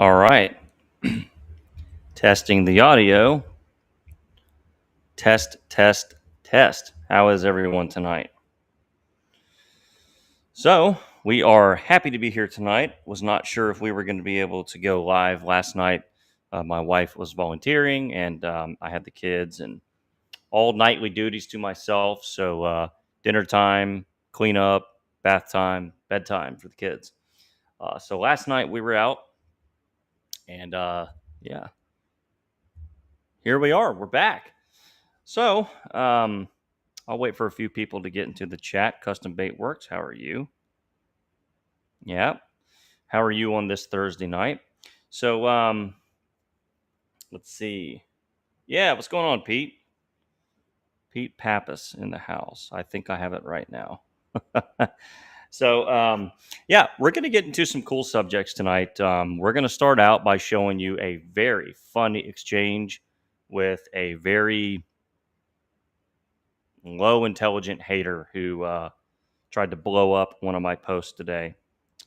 All right. Testing the audio. Test, test, test. How is everyone tonight? So, we are happy to be here tonight. Was not sure if we were going to be able to go live last night. My wife was volunteering, and I had the kids and all nightly duties to myself. So, dinner time, cleanup, bath time, bedtime for the kids. So, last night we were out, and yeah, here we are. We're back. So, I'll wait for a few people to get into the chat. Custom Bait Works, how are you? Yeah. How are you on this Thursday night? So, let's see. Yeah, what's going on, Pete? Pete Pappas in the house. I think I have it right now. So, yeah, we're going to get into some cool subjects tonight. We're going to start out by showing you a very funny exchange with a very low intelligent hater who tried to blow up one of my posts today.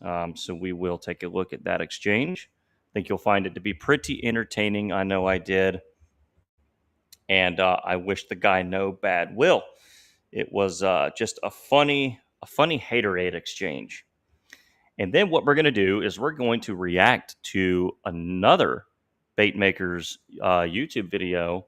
So we will take a look at that exchange. I think you'll find it to be pretty entertaining. I know I did. And I wish the guy no bad will. It was just a funny haterade exchange. And then what we're going to do is we're going to react to another bait maker's YouTube video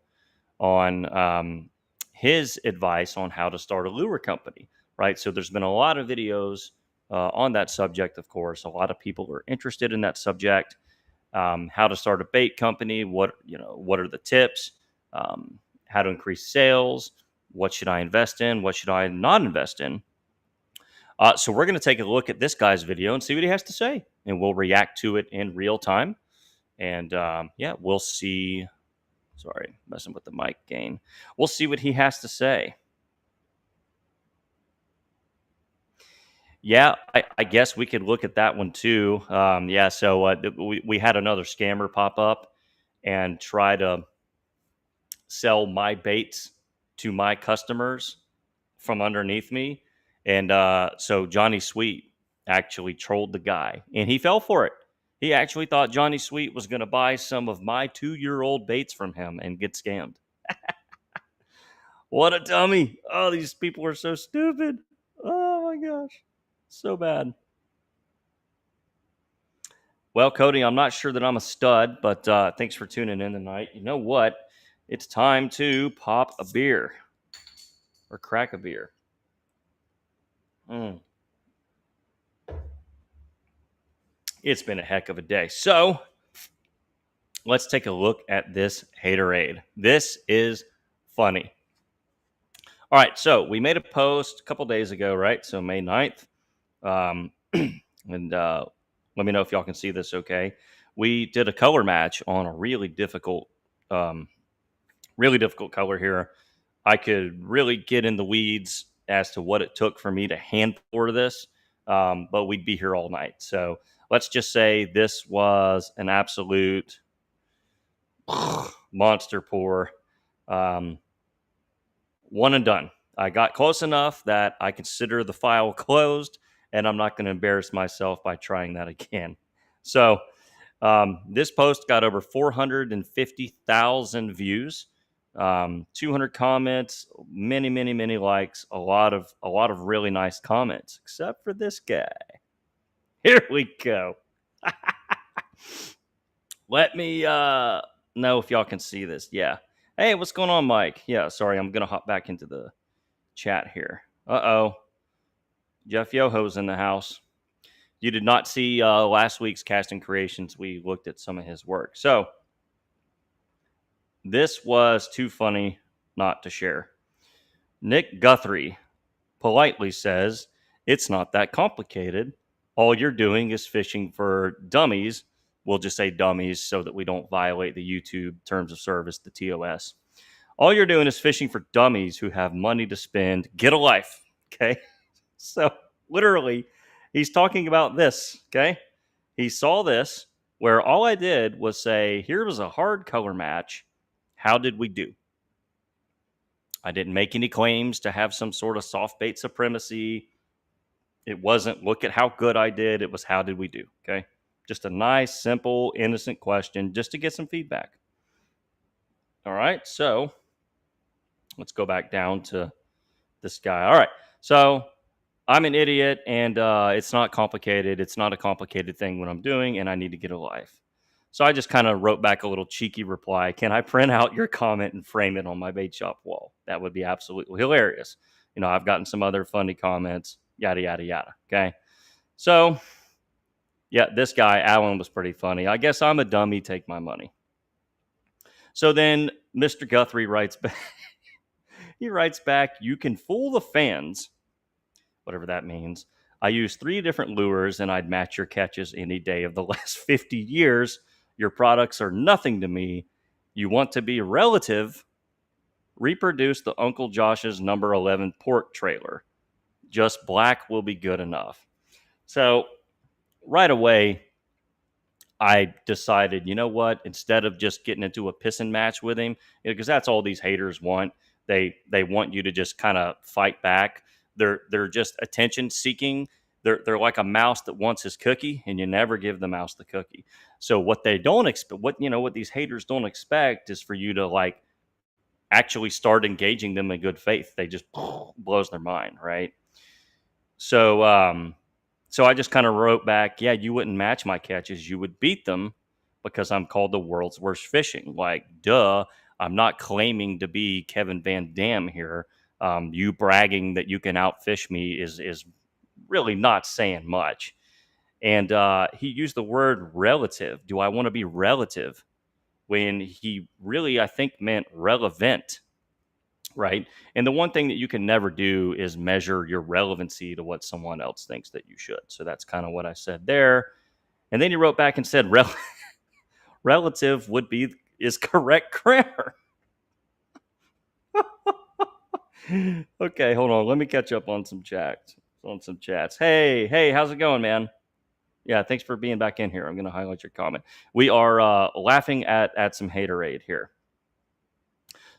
on his advice on how to start a lure company, right? So there's been a lot of videos on that subject, of course. A lot of people are interested in that subject. How to start a bait company? What are the tips? How to increase sales? What should I invest in? What should I not invest in? So we're going to take a look at this guy's video and see what he has to say, and we'll react to it in real time. And yeah, we'll see. Sorry, messing with the mic gain. We'll see what he has to say. Yeah, I guess we could look at that one too. Yeah, so we had another scammer pop up and try to sell my baits to my customers from underneath me. And so Johnny Sweet actually trolled the guy, and he fell for it. He actually thought Johnny Sweet was going to buy some of my 2-year-old baits from him and get scammed. What a dummy. Oh, these people are so stupid. Oh my gosh. So bad. Well, Cody, I'm not sure that I'm a stud, but thanks for tuning in tonight. You know what? It's time to pop a beer or crack a beer. It's been a heck of a day. So let's take a look at this haterade. This is funny. All right, so we made a post a couple days ago, right? So May 9th. And let me know if y'all can see this okay. We did a color match on a really difficult color here. I could really get in the weeds as to what it took for me to hand pour this, but we'd be here all night. So let's just say this was an absolute monster pour. One and done. I got close enough that I consider the file closed, and I'm not going to embarrass myself by trying that again. So this post got over 450,000 views, 200 comments, many likes, a lot of really nice comments, except for this guy. Here we go. Let me know if y'all can see this. Yeah. Hey, what's going on, Mike? Yeah, sorry, I'm gonna hop back into the chat here. Uh-oh. Jeff Yoho's in the house. You did not see last week's casting creations. We looked at some of his work. So this was too funny not to share. Nick Guthrie politely says, it's not that complicated. All you're doing is fishing for dummies. We'll just say dummies so that we don't violate the YouTube terms of service, the TOS. All you're doing is fishing for dummies who have money to spend. Get a life. Okay. So literally, he's talking about this. Okay. He saw this where all I did was say, here was a hard color match. How did we do? I didn't make any claims to have some sort of soft bait supremacy. It wasn't look at how good I did. It was how did we do? Okay. Just a nice, simple, innocent question just to get some feedback. All right, so let's go back down to this guy. All right, so I'm an idiot, and it's not complicated. It's not a complicated thing what I'm doing, and I need to get a life. So I just kind of wrote back a little cheeky reply. Can I print out your comment and frame it on my bait shop wall? That would be absolutely hilarious. I've gotten some other funny comments, yada, yada, yada. Okay. So, yeah, this guy, Alan, was pretty funny. I guess I'm a dummy. Take my money. So then Mr. Guthrie writes back. He writes back, you can fool the fans, whatever that means. I use 3 different lures and I'd match your catches any day of the last 50 years. Your products are nothing to me. You want to be relative? Reproduce the Uncle Josh's number 11 pork trailer. Just black will be good enough. So right away, I decided, you know what? Instead of just getting into a pissing match with him, because that's all these haters want. They want you to just kind of fight back. They're just attention seeking. They're like a mouse that wants his cookie, and you never give the mouse the cookie. So what they don't expect, what these haters don't expect, is for you to like actually start engaging them in good faith. They just blows their mind, right? So so I just kind of wrote back, yeah, you wouldn't match my catches. You would beat them because I'm called the world's worst fishing. Like, duh. I'm not claiming to be Kevin Van Dam here. You bragging that you can outfish me is really not saying much. And he used the word relative. Do I want to be relative? When he really, I think, meant relevant, right? And the one thing that you can never do is measure your relevancy to what someone else thinks that you should. So that's kind of what I said there. And then he wrote back and said, relative is correct grammar. Okay, hold on. Let me catch up on some chats. Hey, how's it going, man? Yeah, thanks for being back in here. I'm going to highlight your comment. We are laughing at some haterade here.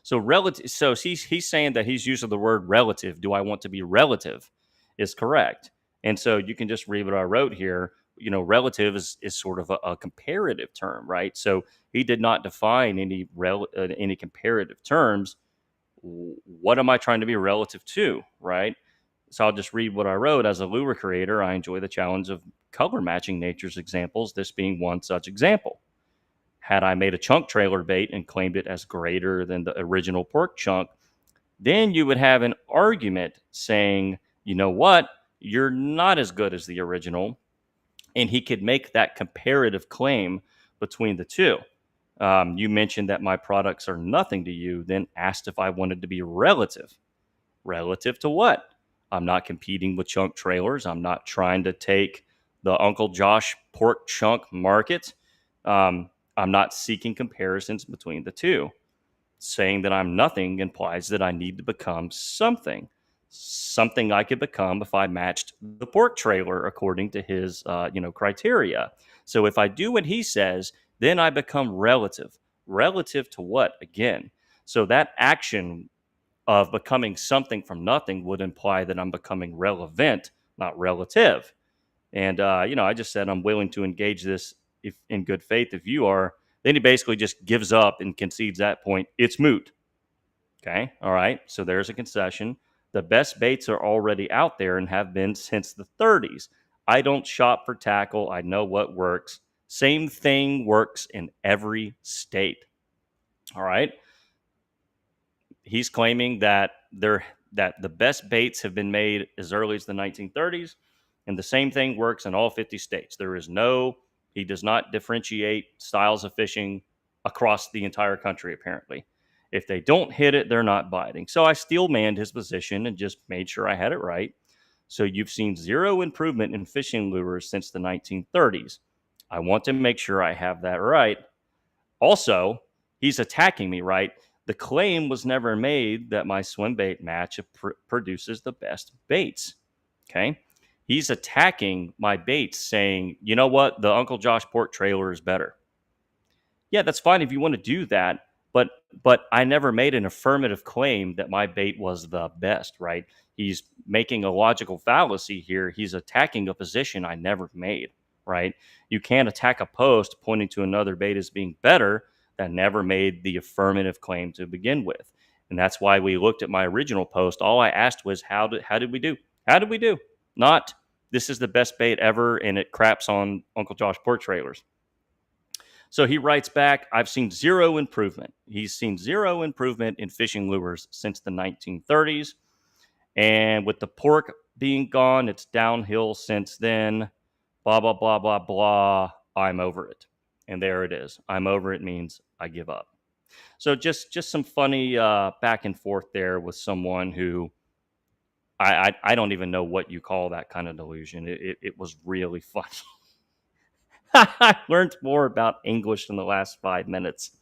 So relative. So he's saying that he's using the word relative. Do I want to be relative? Is correct. And so you can just read what I wrote here. Relative is sort of a comparative term, right? So he did not define any comparative terms. What am I trying to be relative to, right? So I'll just read what I wrote. As a lure creator, I enjoy the challenge of color matching nature's examples, this being one such example. Had I made a chunk trailer bait and claimed it as greater than the original pork chunk, then you would have an argument saying, you know what, you're not as good as the original. And he could make that comparative claim between the two. You mentioned that my products are nothing to you, then asked if I wanted to be relative. Relative to what? I'm not competing with chunk trailers. I'm not trying to take the Uncle Josh pork chunk market. I'm not seeking comparisons between the two. Saying that I'm nothing implies that I need to become something. Something I could become if I matched the pork trailer according to his, criteria. So if I do what he says, then I become relative. Relative to what? Again. So that action of becoming something from nothing would imply that I'm becoming relevant, not relative. And I just said I'm willing to engage this if in good faith. If you are, then he basically just gives up and concedes that point. It's moot. Okay, all right. So there's a concession. The best baits are already out there and have been since the 30s. I don't shop for tackle. I know what works. Same thing works in every state. All right. He's claiming that the best baits have been made as early as the 1930s, and the same thing works in all 50 states. He does not differentiate styles of fishing across the entire country, apparently. If they don't hit it, they're not biting. So I steel manned his position and just made sure I had it right. So you've seen zero improvement in fishing lures since the 1930s. I want to make sure I have that right. Also, he's attacking me, right? The claim was never made that my swim bait match produces the best baits. Okay. He's attacking my baits, saying, you know what? The Uncle Josh pork trailer is better. Yeah, that's fine if you want to do that. But I never made an affirmative claim that my bait was the best, right? He's making a logical fallacy here. He's attacking a position I never made, right? You can't attack a post pointing to another bait as being better that never made the affirmative claim to begin with. And that's why we looked at my original post. All I asked was, how did we do? How did we do? Not, this is the best bait ever and it craps on Uncle Josh pork trailers. So he writes back, I've seen zero improvement. He's seen zero improvement in fishing lures since the 1930s. And with the pork being gone, it's downhill since then. Blah, blah, blah, blah, blah. I'm over it. And there it is. I'm over it means I give up. So just some funny back and forth there with someone who I don't even know what you call that kind of delusion. It was really funny. I learned more about English in the last 5 minutes.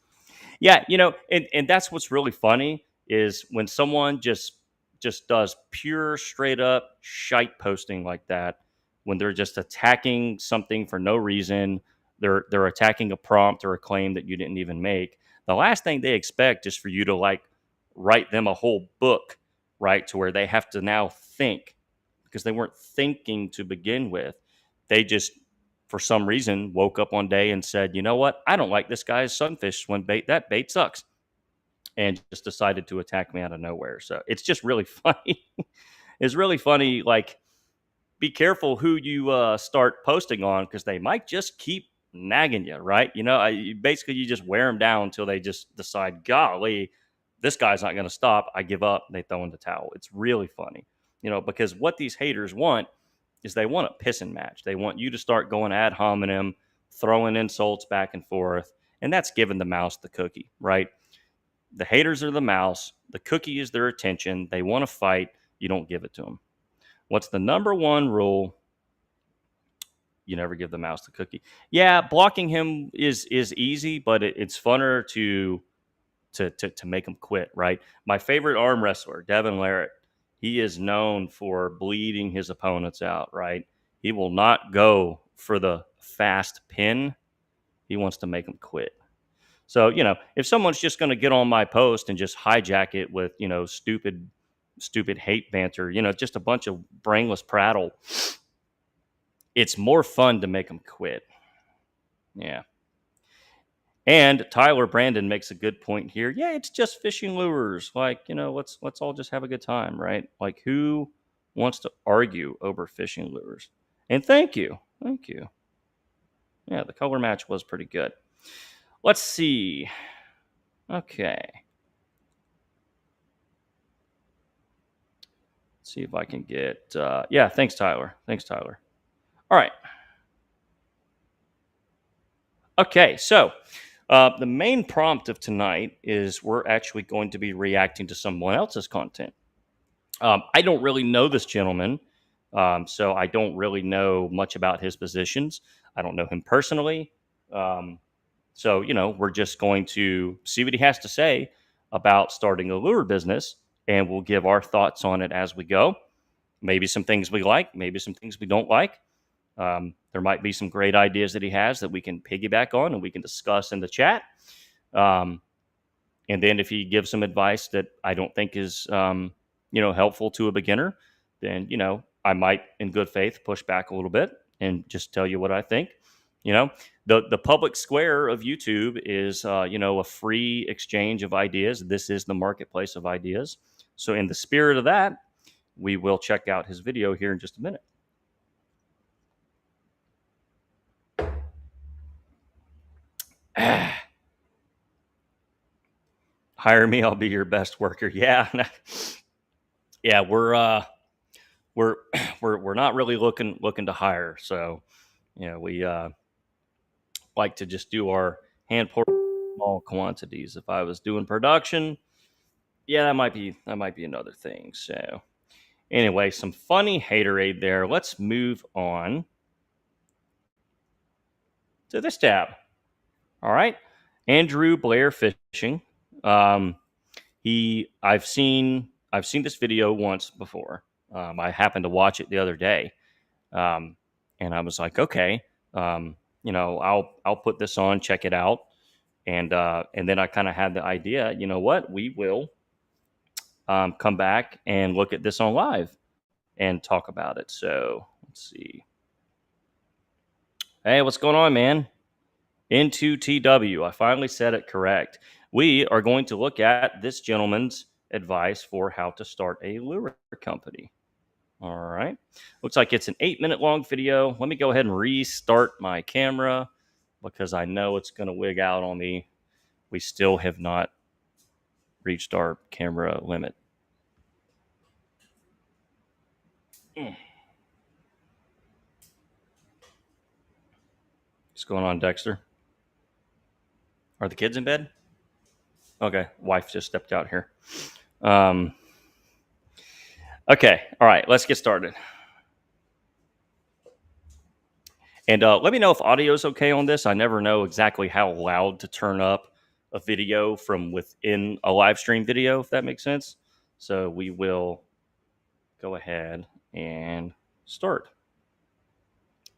Yeah, and that's what's really funny is when someone just does pure straight up shite posting like that, when they're just attacking something for no reason, they're attacking a prompt or a claim that you didn't even make. The last thing they expect is for you to like write them a whole book, right? To where they have to now think because they weren't thinking to begin with. They just for some reason woke up one day and said, you know what? I don't like this guy's sunfish swim bait. That bait sucks. And just decided to attack me out of nowhere. So it's just really funny. It's really funny. Like, be careful who you start posting on because they might just keep nagging you, right? Basically you just wear them down until they just decide, golly, this guy's not going to stop. I give up. They throw in the towel. It's really funny, because what these haters want is they want a pissing match. They want you to start going ad hominem, throwing insults back and forth, and that's giving the mouse the cookie, right? The haters are the mouse. The cookie is their attention. They want to fight. You don't give it to them. What's the number one rule? You never give the mouse the cookie. Yeah, blocking him is easy, but it's funner to make him quit, right? My favorite arm wrestler, Devin Larratt, he is known for bleeding his opponents out, right? He will not go for the fast pin. He wants to make them quit. So, if someone's just going to get on my post and just hijack it with, stupid hate banter, just a bunch of brainless prattle, it's more fun to make them quit. Yeah. And Tyler Brandon makes a good point here. Yeah, it's just fishing lures. Like, let's all just have a good time, right? Like, who wants to argue over fishing lures? And thank you. Thank you. Yeah, the color match was pretty good. Let's see. Okay. Let's see if I can get... yeah, thanks, Tyler. Thanks, Tyler. All right. Okay, so the main prompt of tonight is we're actually going to be reacting to someone else's content. I don't really know this gentleman, so I don't really know much about his positions. I don't know him personally. So, we're just going to see what he has to say about starting a lure business, and we'll give our thoughts on it as we go. Maybe some things we like, maybe some things we don't like. There might be some great ideas that he has that we can piggyback on and we can discuss in the chat. And then if he gives some advice that I don't think is, helpful to a beginner, then, I might in good faith push back a little bit and just tell you what I think. The public square of YouTube is, a free exchange of ideas. This is the marketplace of ideas. So in the spirit of that, we will check out his video here in just a minute. Hire me, I'll be your best worker. Yeah. Yeah, we're not really looking to hire. So, we like to just do our hand pour small quantities. If I was doing production, yeah, that might be another thing. So, anyway, some funny haterade there. Let's move on to this tab. All right, Andrew Blair Fishing. I've seen this video once before. I happened to watch it the other day, and I was like, okay, I'll put this on, check it out, and then I kind of had the idea. You know what? We will come back and look at this on live and talk about it. So let's see. Hey, what's going on, man? Into TW. I finally said it correct. We are going to look at this gentleman's advice for how to start a lure company. All right. Looks like it's an 8-minute long video. Let me go ahead and restart my camera because I know it's going to wig out on me. We still have not reached our camera limit. What's going on, Dexter? Are the kids in bed? Okay. Wife just stepped out here. Okay. All right. Let's get started. And let me know if audio is okay on this. I never know exactly how loud to turn up a video from within a live stream video, if that makes sense. So we will go ahead and start.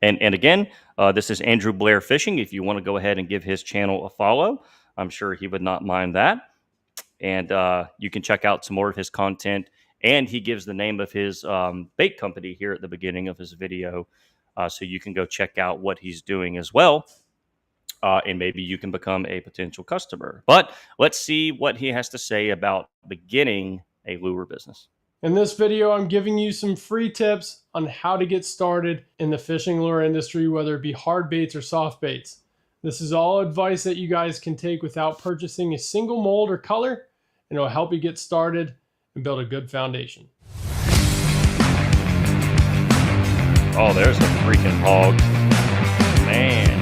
And again, this is Andrew Blair Fishing. If you want to go ahead and give his channel a follow, I'm sure he would not mind that. And you can check out some more of his content. And he gives the name of his bait company here at the beginning of his video. So you can go check out what he's doing as well. And maybe you can become a potential customer. But let's see what he has to say about beginning a lure business. In this video, I'm giving you some free tips on how to get started in the fishing lure industry, whether it be hard baits or soft baits. This is all advice that you guys can take without purchasing a single mold or color, and it'll help you get started and build a good foundation. Oh, there's a freaking hog. Man.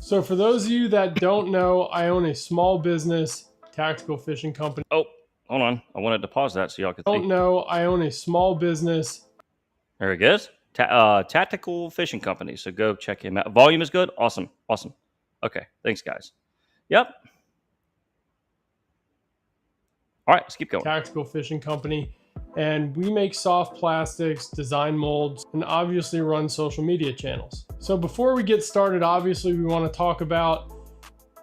So for those of you that don't know, I own a small business tactical fishing company. Oh, hold on. I wanted to pause that so y'all could see. Don't know, I own a small business. There he goes. Tactical fishing company. So go check him out. Volume is good. Awesome. Awesome. Okay. Thanks, guys. Yep. All right. Let's keep going. Tactical fishing company. And we make soft plastics, design molds, and obviously run social media channels. So before we get started, obviously we want to talk about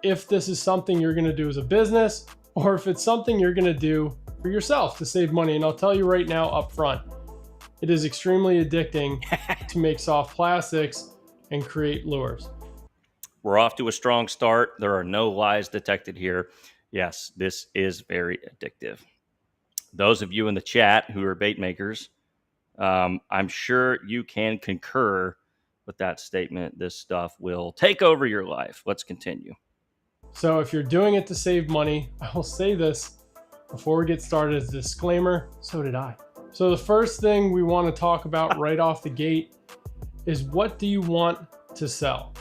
if this is something you're going to do as a business or if it's something you're going to do for yourself to save money. And I'll tell you right now up front, it is extremely addicting to make soft plastics and create lures. We're off to a strong start. There are no lies detected here. Yes, this is very addictive. Those of you in the chat who are bait makers, I'm sure you can concur with that statement. This stuff will take over your life. Let's continue. So if you're doing it to save money, I will say this before we get started as a disclaimer, so did I. So the first thing we want to talk about right off the gate is what do you want to sell?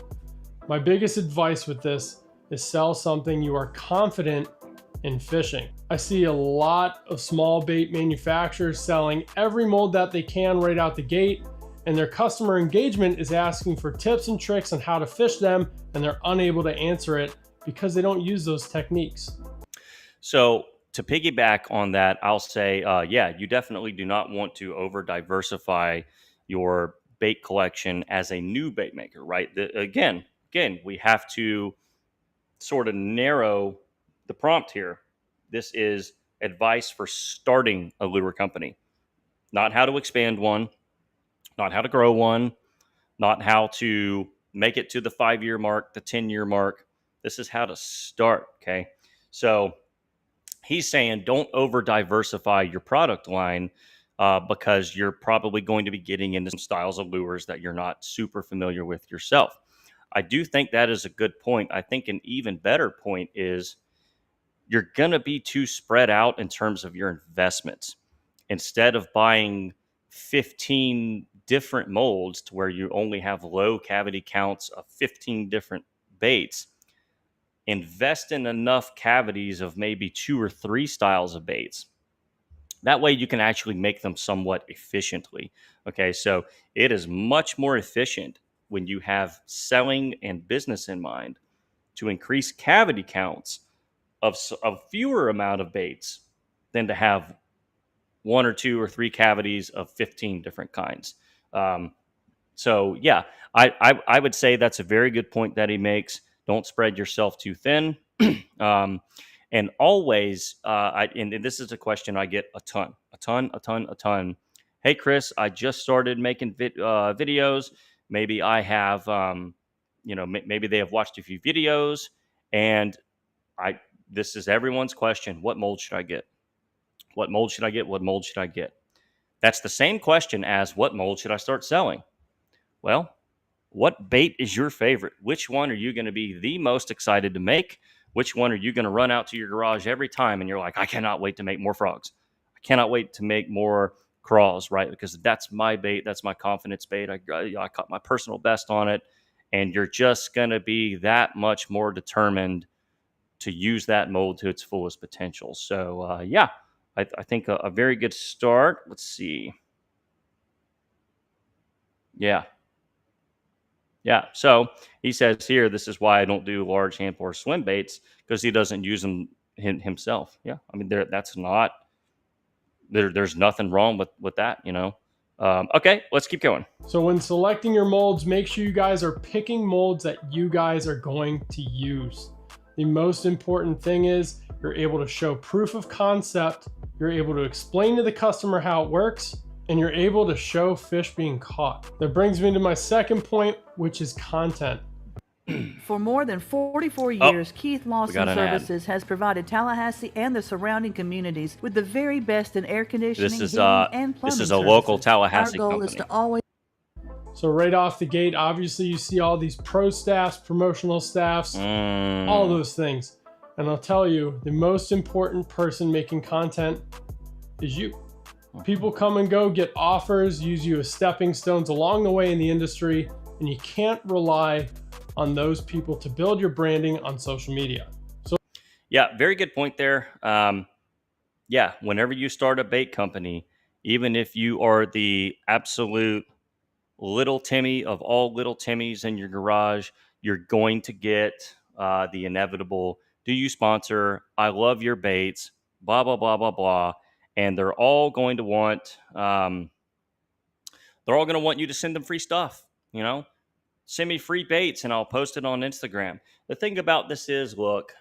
My biggest advice with this is sell something you are confident in fishing. I see a lot of small bait manufacturers selling every mold that they can right out the gate, and their customer engagement is asking for tips and tricks on how to fish them, and they're unable to answer it because they don't use those techniques. So to piggyback on that, I'll say, yeah, you definitely do not want to over diversify your bait collection as a new bait maker, right? Again, we have to sort of narrow the prompt here. This is advice for starting a lure company, not how to expand one, not how to grow one, not how to make it to the 5-year mark, the 10-year mark. This is how to start. Okay. So he's saying don't over diversify your product line because you're probably going to be getting into some styles of lures that you're not super familiar with yourself. I do think that is a good point. I think an even better point is you're going to be too spread out in terms of your investments. Instead of buying 15 different molds to where you only have low cavity counts of 15 different baits, invest in enough cavities of maybe 2 or 3 styles of baits. That way you can actually make them somewhat efficiently. Okay, so it is much more efficient when you have selling and business in mind to increase cavity counts of fewer amount of baits than to have 1 or 2 or 3 cavities of 15 different kinds. So yeah, I would say that's a very good point that he makes. Don't spread yourself too thin. And always, and this is a question I get a ton. hey, Chris, I just started making videos. Maybe I have, maybe they have watched a few videos, and I this is everyone's question: what mold should I get? What mold should I get? What mold should I get? That's the same question as what mold should I start selling? Well, what bait is your favorite? Which one are you going to be the most excited to make? Which one are you going to run out to your garage every time and you're like, I cannot wait to make more frogs. I cannot wait to make more craws, right? Because that's my bait. That's my confidence bait. I caught my personal best on it. And you're just going to be that much more determined to use that mold to its fullest potential. So, I think a very good start. Let's see. Yeah. Yeah. So he says here, this is why I don't do large hand pour swim baits, because he doesn't use them himself. Yeah. I mean, that's not, there's nothing wrong with that, you know? Okay, let's keep going. So when selecting your molds, make sure you guys are picking molds that you guys are going to use. The most important thing is you're able to show proof of concept, you're able to explain to the customer how it works, and you're able to show fish being caught. That brings me to my second point, which is content. For more than 44 years, Keith Lawson ad. Services has provided Tallahassee and the surrounding communities with the very best in air conditioning, This is heating, and plumbing this is a services. local Tallahassee Our goal company. is to always. So right off the gate, obviously you see all these pro staffs, promotional staffs, all those things. And I'll tell you, the most important person making content is you. People come and go, get offers, use you as stepping stones along the way in the industry, and you can't rely on those people to build your branding on social media. So yeah, very good point there. Whenever you start a bait company, even if you are the absolute little Timmy of all little Timmys in your garage, you're going to get the inevitable, do you sponsor? I love your baits, blah, blah, blah, blah, blah. And they're all going to want, you to send them free stuff, you know? Send me free baits and I'll post it on Instagram. The thing about this is, look,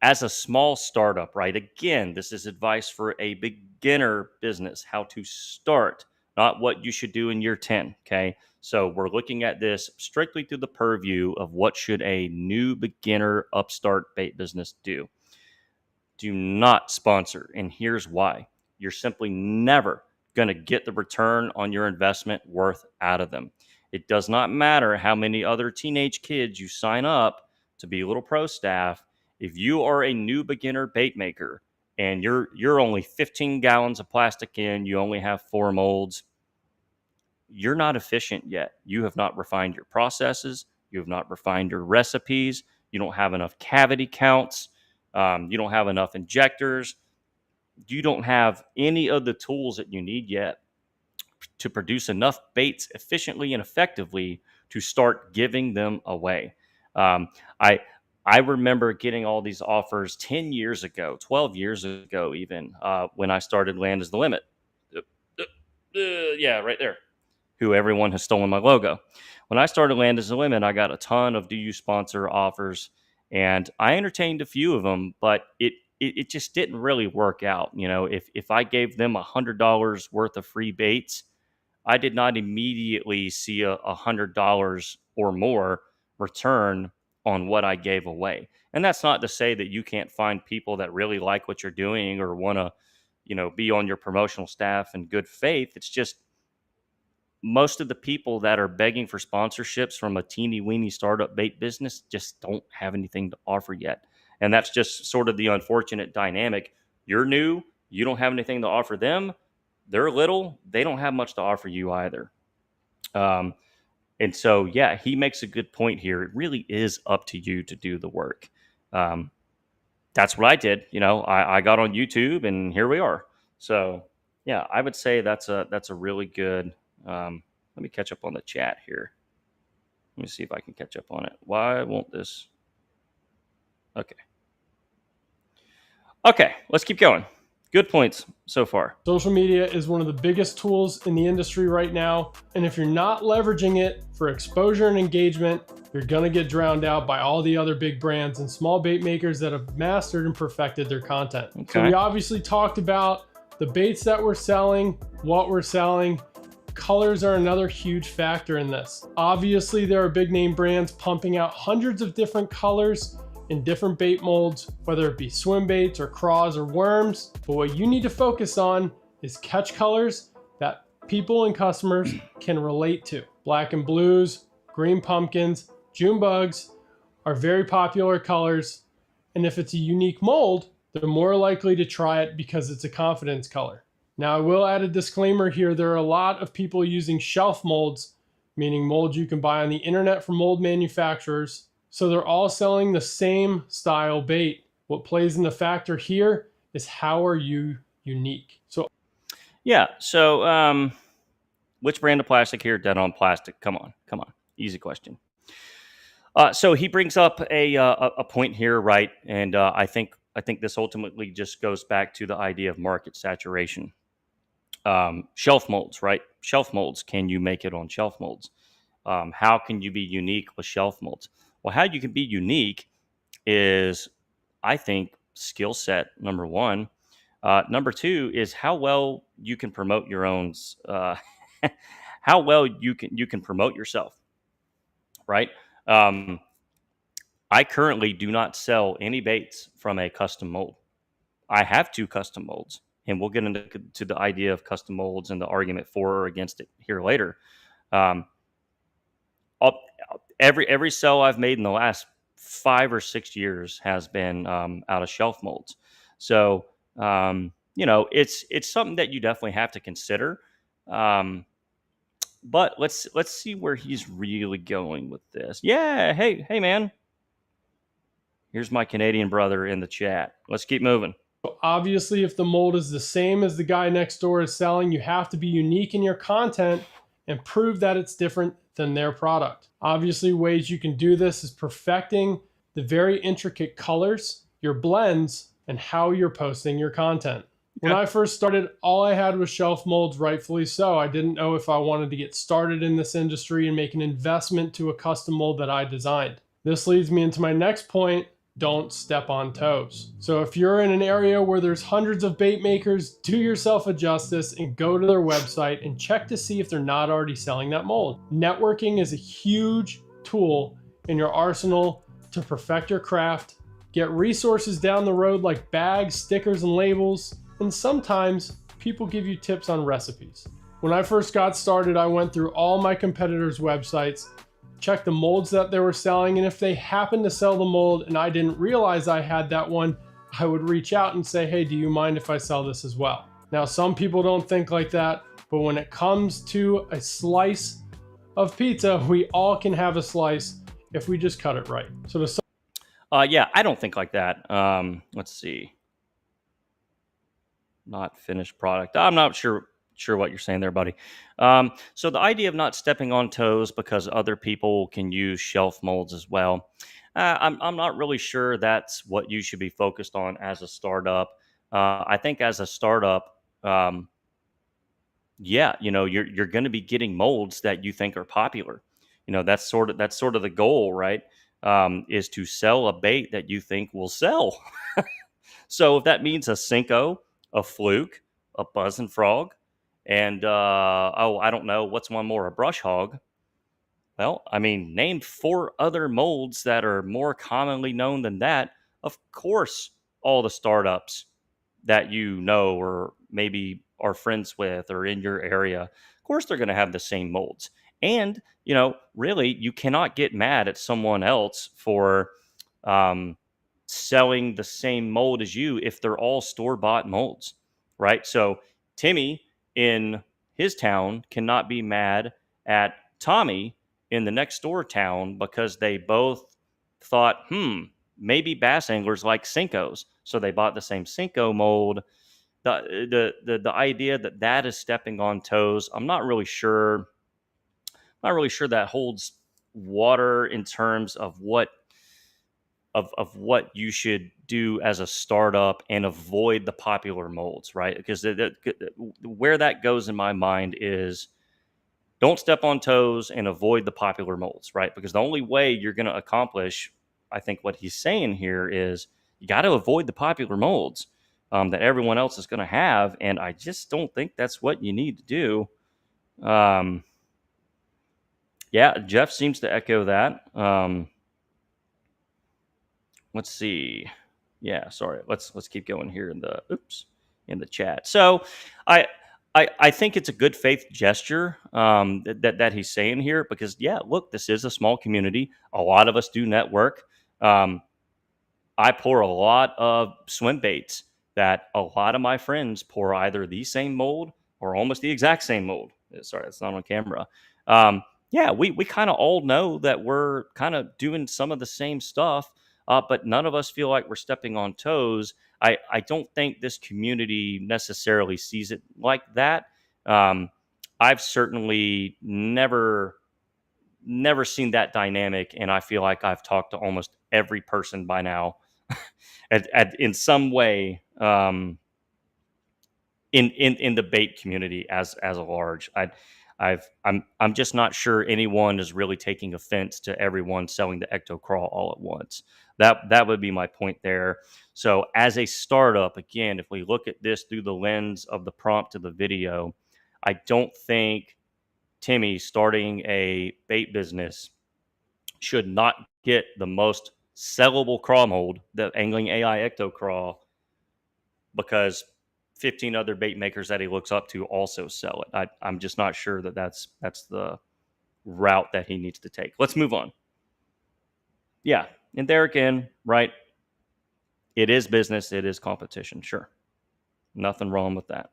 as a small startup, right? Again, this is advice for a beginner business, how to start, not what you should do in year 10, okay? So we're looking at this strictly through the purview of what should a new beginner upstart bait business do. Do not sponsor, and here's why. You're simply never going to get the return on your investment worth out of them. It does not matter how many other teenage kids you sign up to be little pro staff. If you are a new beginner bait maker and you're only 15 gallons of plastic in, you only have 4 molds, you're not efficient yet. You have not refined your processes. You have not refined your recipes. You don't have enough cavity counts. You don't have enough injectors. You don't have any of the tools that you need yet to produce enough baits efficiently and effectively to start giving them away. I remember getting all these offers 10 years ago, 12 years ago even, when I started Land is the Limit. Yeah, right there. Who everyone has stolen my logo. When I started Land is the Limit, I got a ton of do you sponsor offers, and I entertained a few of them, but it just didn't really work out. You know, if I gave them $100 worth of free baits, I did not immediately see $100 or more return on what I gave away. And that's not to say that you can't find people that really like what you're doing or want to, be on your promotional staff in good faith. It's just most of the people that are begging for sponsorships from a teeny weeny startup bait business just don't have anything to offer yet. And that's just sort of the unfortunate dynamic. You're new, you don't have anything to offer them. They're little, they don't have much to offer you either. And so, yeah, he makes a good point here. It really is up to you to do the work. That's what I did. I got on YouTube and here we are. So, yeah, I would say that's a really good. Let me catch up on the chat here. Let me see if I can catch up on it. Why won't this? Okay, let's keep going. Good points so far. Social media is one of the biggest tools in the industry right now. And if you're not leveraging it for exposure and engagement, you're going to get drowned out by all the other big brands and small bait makers that have mastered and perfected their content. Okay. So we obviously talked about The baits that we're selling, what we're selling, colors are another huge factor in this. Obviously, there are big name brands pumping out hundreds of different colors in different bait molds, whether it be swim baits or craws or worms. But what you need to focus on is catch colors that people and customers can relate to. Black and blues, green pumpkins, June bugs are very popular colors. And if it's a unique mold, they're more likely to try it because it's a confidence color. Now, I will add a disclaimer here. There are a lot of people using shelf molds, meaning molds you can buy on the internet from mold manufacturers. So they're all selling the same style bait. What plays in the factor here is how are you unique? Yeah. So, which brand of plastic here? Dead on plastic. Come on. Easy question. So he brings up a point here, right? And I think this ultimately just goes back to the idea of market saturation. Shelf molds, right? Shelf molds. Can you make it on shelf molds? How can you be unique with shelf molds? Well, how you can be unique is, I think, skill set, number one. Number two is how well you can promote your own, how well you can promote yourself, right? I currently do not sell any baits from a custom mold. I have 2 custom molds, and we'll get into the idea of custom molds and the argument for or against it here later. Um, every sell I've made in the last 5 or 6 years has been out of shelf molds. So it's something that you definitely have to consider. But let's see where he's really going with this. Yeah, hey man, here's my Canadian brother in the chat. Let's keep moving. Obviously, if the mold is the same as the guy next door is selling, you have to be unique in your content and prove that it's different than their product. Obviously, ways you can do this is perfecting the very intricate colors, your blends, and how you're posting your content. When I first started, all I had was shelf molds, rightfully so. I didn't know if I wanted to get started in this industry and make an investment to a custom mold that I designed. This leads me into my next point. Don't step on toes. So if you're in an area where there's hundreds of bait makers, do yourself a justice and go to their website and check to see if they're not already selling that mold. Networking is a huge tool in your arsenal to perfect your craft, get resources down the road like bags, stickers, and labels, and sometimes people give you tips on recipes. When I first got started, I went through all my competitors' websites, check the molds that they were selling, and if they happened to sell the mold and I didn't realize I had that one, I would reach out and say, hey, do you mind if I sell this as well? Now, some people don't think like that, but when it comes to a slice of pizza, we all can have a slice if we just cut it right. So yeah, I don't think like that. Let's see. Not finished product. I'm not sure what you're saying there, buddy. So the idea of not stepping on toes because other people can use shelf molds as well. I'm not really sure that's what you should be focused on as a startup. I think as a startup, yeah, you're going to be getting molds that you think are popular. That's sort of the goal, right? Is to sell a bait that you think will sell. So if that means a Cinco, a Fluke, a Buzz and Frog, and I don't know, what's one more, a Brush Hog? Well, I mean, name 4 other molds that are more commonly known than that. Of course, all the startups that you know or maybe are friends with or in your area, of course they're going to have the same molds. And really, you cannot get mad at someone else for selling the same mold as you if they're all store-bought molds, right? So Timmy in his town cannot be mad at Tommy in the next door town because they both thought, maybe bass anglers like Cincos, so they bought the same Cinco mold. The idea that is stepping on toes, I'm not really sure. Not really sure that holds water in terms of what you should do as a startup and avoid the popular molds, right? Because where that goes in my mind is don't step on toes and avoid the popular molds, right? Because the only way you're going to accomplish, I think what he's saying here is you got to avoid the popular molds. that everyone else is going to have, and I just don't think that's what you need to do. Yeah, Jeff seems to echo that. Let's see. Yeah, sorry. Let's keep going here in the chat. So, I I think it's a good faith gesture that he's saying here, because yeah, look, this is a small community. A lot of us do network. Um, I pour a lot of swim baits that a lot of my friends pour either the same mold or almost the exact same mold. Sorry, that's not on camera. Um, yeah, we kind of all know that we're kind of doing some of the same stuff, but none of us feel like we're stepping on toes. I don't think this community necessarily sees it like that. Um, I've certainly never seen that dynamic, and I feel like I've talked to almost every person by now in some way, in the bait community as a large. I'm just not sure anyone is really taking offense to everyone selling the ecto crawl all at once. That would be my point there. So as a startup, again, if we look at this through the lens of the prompt of the video, I don't think Timmy starting a bait business should not get the most sellable crawl mold, the Angling AI Ecto Crawl, because 15 other bait makers that he looks up to also sell it. I'm just not sure that that's the route that he needs to take. Let's move on. Yeah, and there again, right? It is business. It is competition. Sure, nothing wrong with that.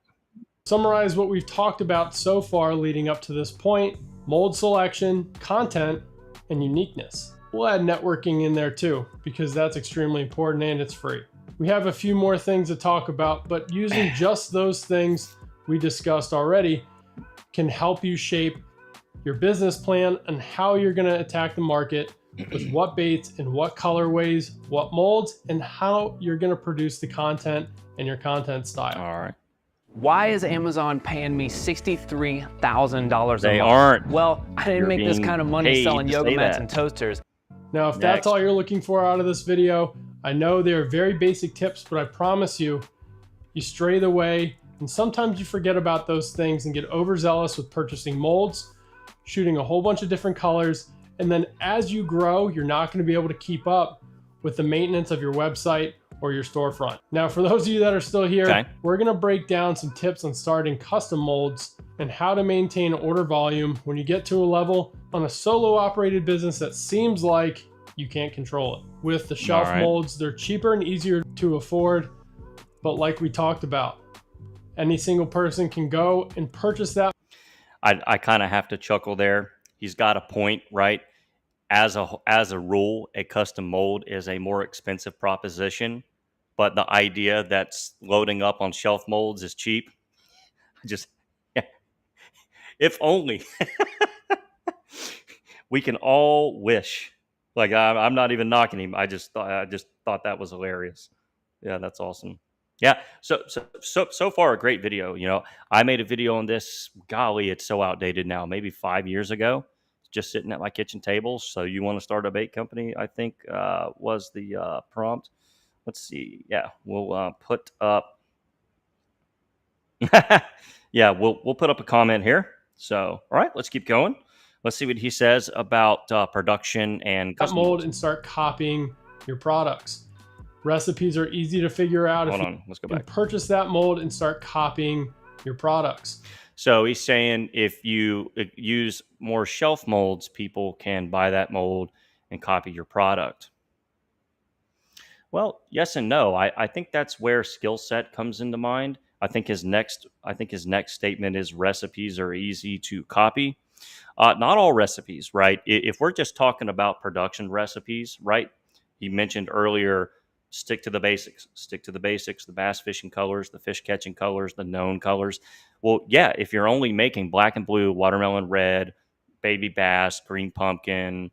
Summarize what we've talked about so far leading up to this point: mold selection, content, and uniqueness. We'll add networking in there too, because that's extremely important and it's free. We have a few more things to talk about, but using just those things we discussed already can help you shape your business plan and how you're going to attack the market with what baits and what colorways, what molds, and how you're going to produce the content and your content style. All right. Why is Amazon paying me $63,000 a month? They aren't. Well, I didn't You're make this being kind of money paid selling to yoga say mats that. and toasters. Now, if that's all you're looking for out of this video, I know they're very basic tips, but I promise you, you stray the way, and sometimes you forget about those things and get overzealous with purchasing molds, shooting a whole bunch of different colors, and then as you grow, you're not going to be able to keep up with the maintenance of your website or your storefront. Now, for those of you that are still here, we're going to break down some tips on starting custom molds and how to maintain order volume when you get to a level on a solo operated business that seems like you can't control it. With the shelf molds, they're cheaper and easier to afford, but like we talked about, any single person can go and purchase that. I kind of have to chuckle there. He's got a point, right? As a rule, a custom mold is a more expensive proposition, but the idea that loading up on shelf molds is cheap, just if only we can all wish. Like I'm not even knocking him. I just thought that was hilarious. Yeah, that's awesome. Yeah, so far a great video. You know, I made a video on this. Golly, it's so outdated now. Maybe 5 years ago, just sitting at my kitchen table. So you want to start a bait company? I think was the prompt. Let's see. Yeah, we'll put up. Yeah, we'll put up a comment here. So all right, let's keep going. Let's see what he says about production and custom mold and start copying your products. Recipes are easy to figure out. Hold on, let's go back. Purchase that mold and start copying your products. So he's saying if you use more shelf molds, people can buy that mold and copy your product. Well, yes and no. I think that's where skill set comes into mind. I think his next statement is recipes are easy to copy. Not all recipes, right? If we're just talking about production recipes, right? He mentioned earlier, stick to the basics. Stick to the basics, the bass fishing colors, the fish catching colors, the known colors. Well, yeah, if you're only making black and blue, watermelon red, baby bass, green pumpkin,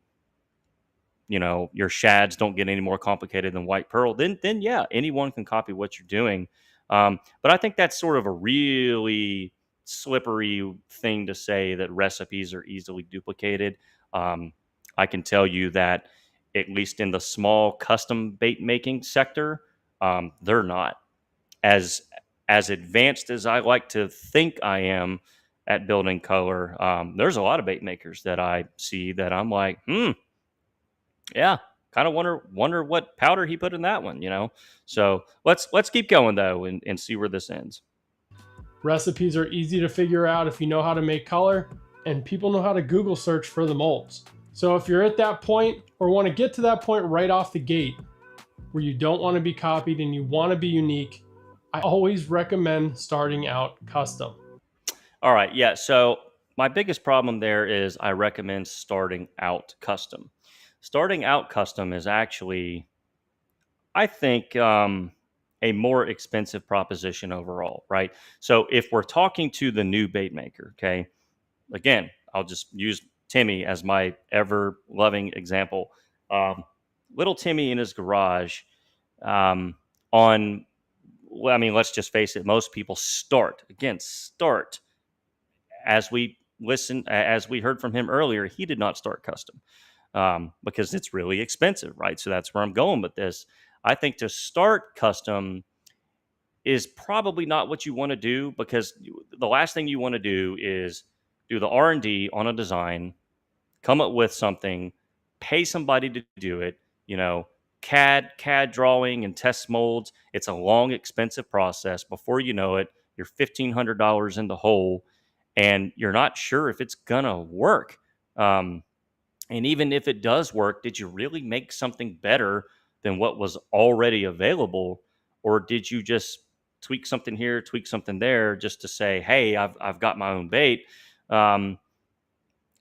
you know, your shads don't get any more complicated than white pearl, then yeah, anyone can copy what you're doing. But I think that's sort of a really slippery thing to say, that recipes are easily duplicated. I can tell you that at least in the small custom bait making sector, they're not. as advanced as I like to think I am at building color, there's a lot of bait makers that I see that I'm like, yeah, kind of wonder what powder he put in that one, you know. So let's keep going though and see where this ends. Recipes are easy to figure out if you know how to make color, and people know how to Google search for the molds. So if you're at that point or want to get to that point right off the gate where you don't want to be copied and you want to be unique, I always recommend starting out custom. All right, yeah. So my biggest problem there is I recommend starting out custom. Starting out custom is actually, I think, a more expensive proposition overall, right? So if we're talking to the new bait maker, okay, again, I'll just use Timmy as my ever loving example. Um, Little Timmy in his garage, um, on, well, I mean, let's just face it, most people start, as we heard from him earlier, he did not start custom, because it's really expensive, right? So that's where I'm going with this. I think to start custom is probably not what you want to do, because the last thing you want to do is do the R&D on a design, come up with something, pay somebody to do it, you know, CAD drawing and test molds. It's a long, expensive process. Before you know it, you're $1,500 in the hole, and you're not sure if it's gonna work. Um, and even if it does work, did you really make something better than what was already available, or did you just tweak something here, tweak something there, just to say, "Hey, I've got my own bait"? Um,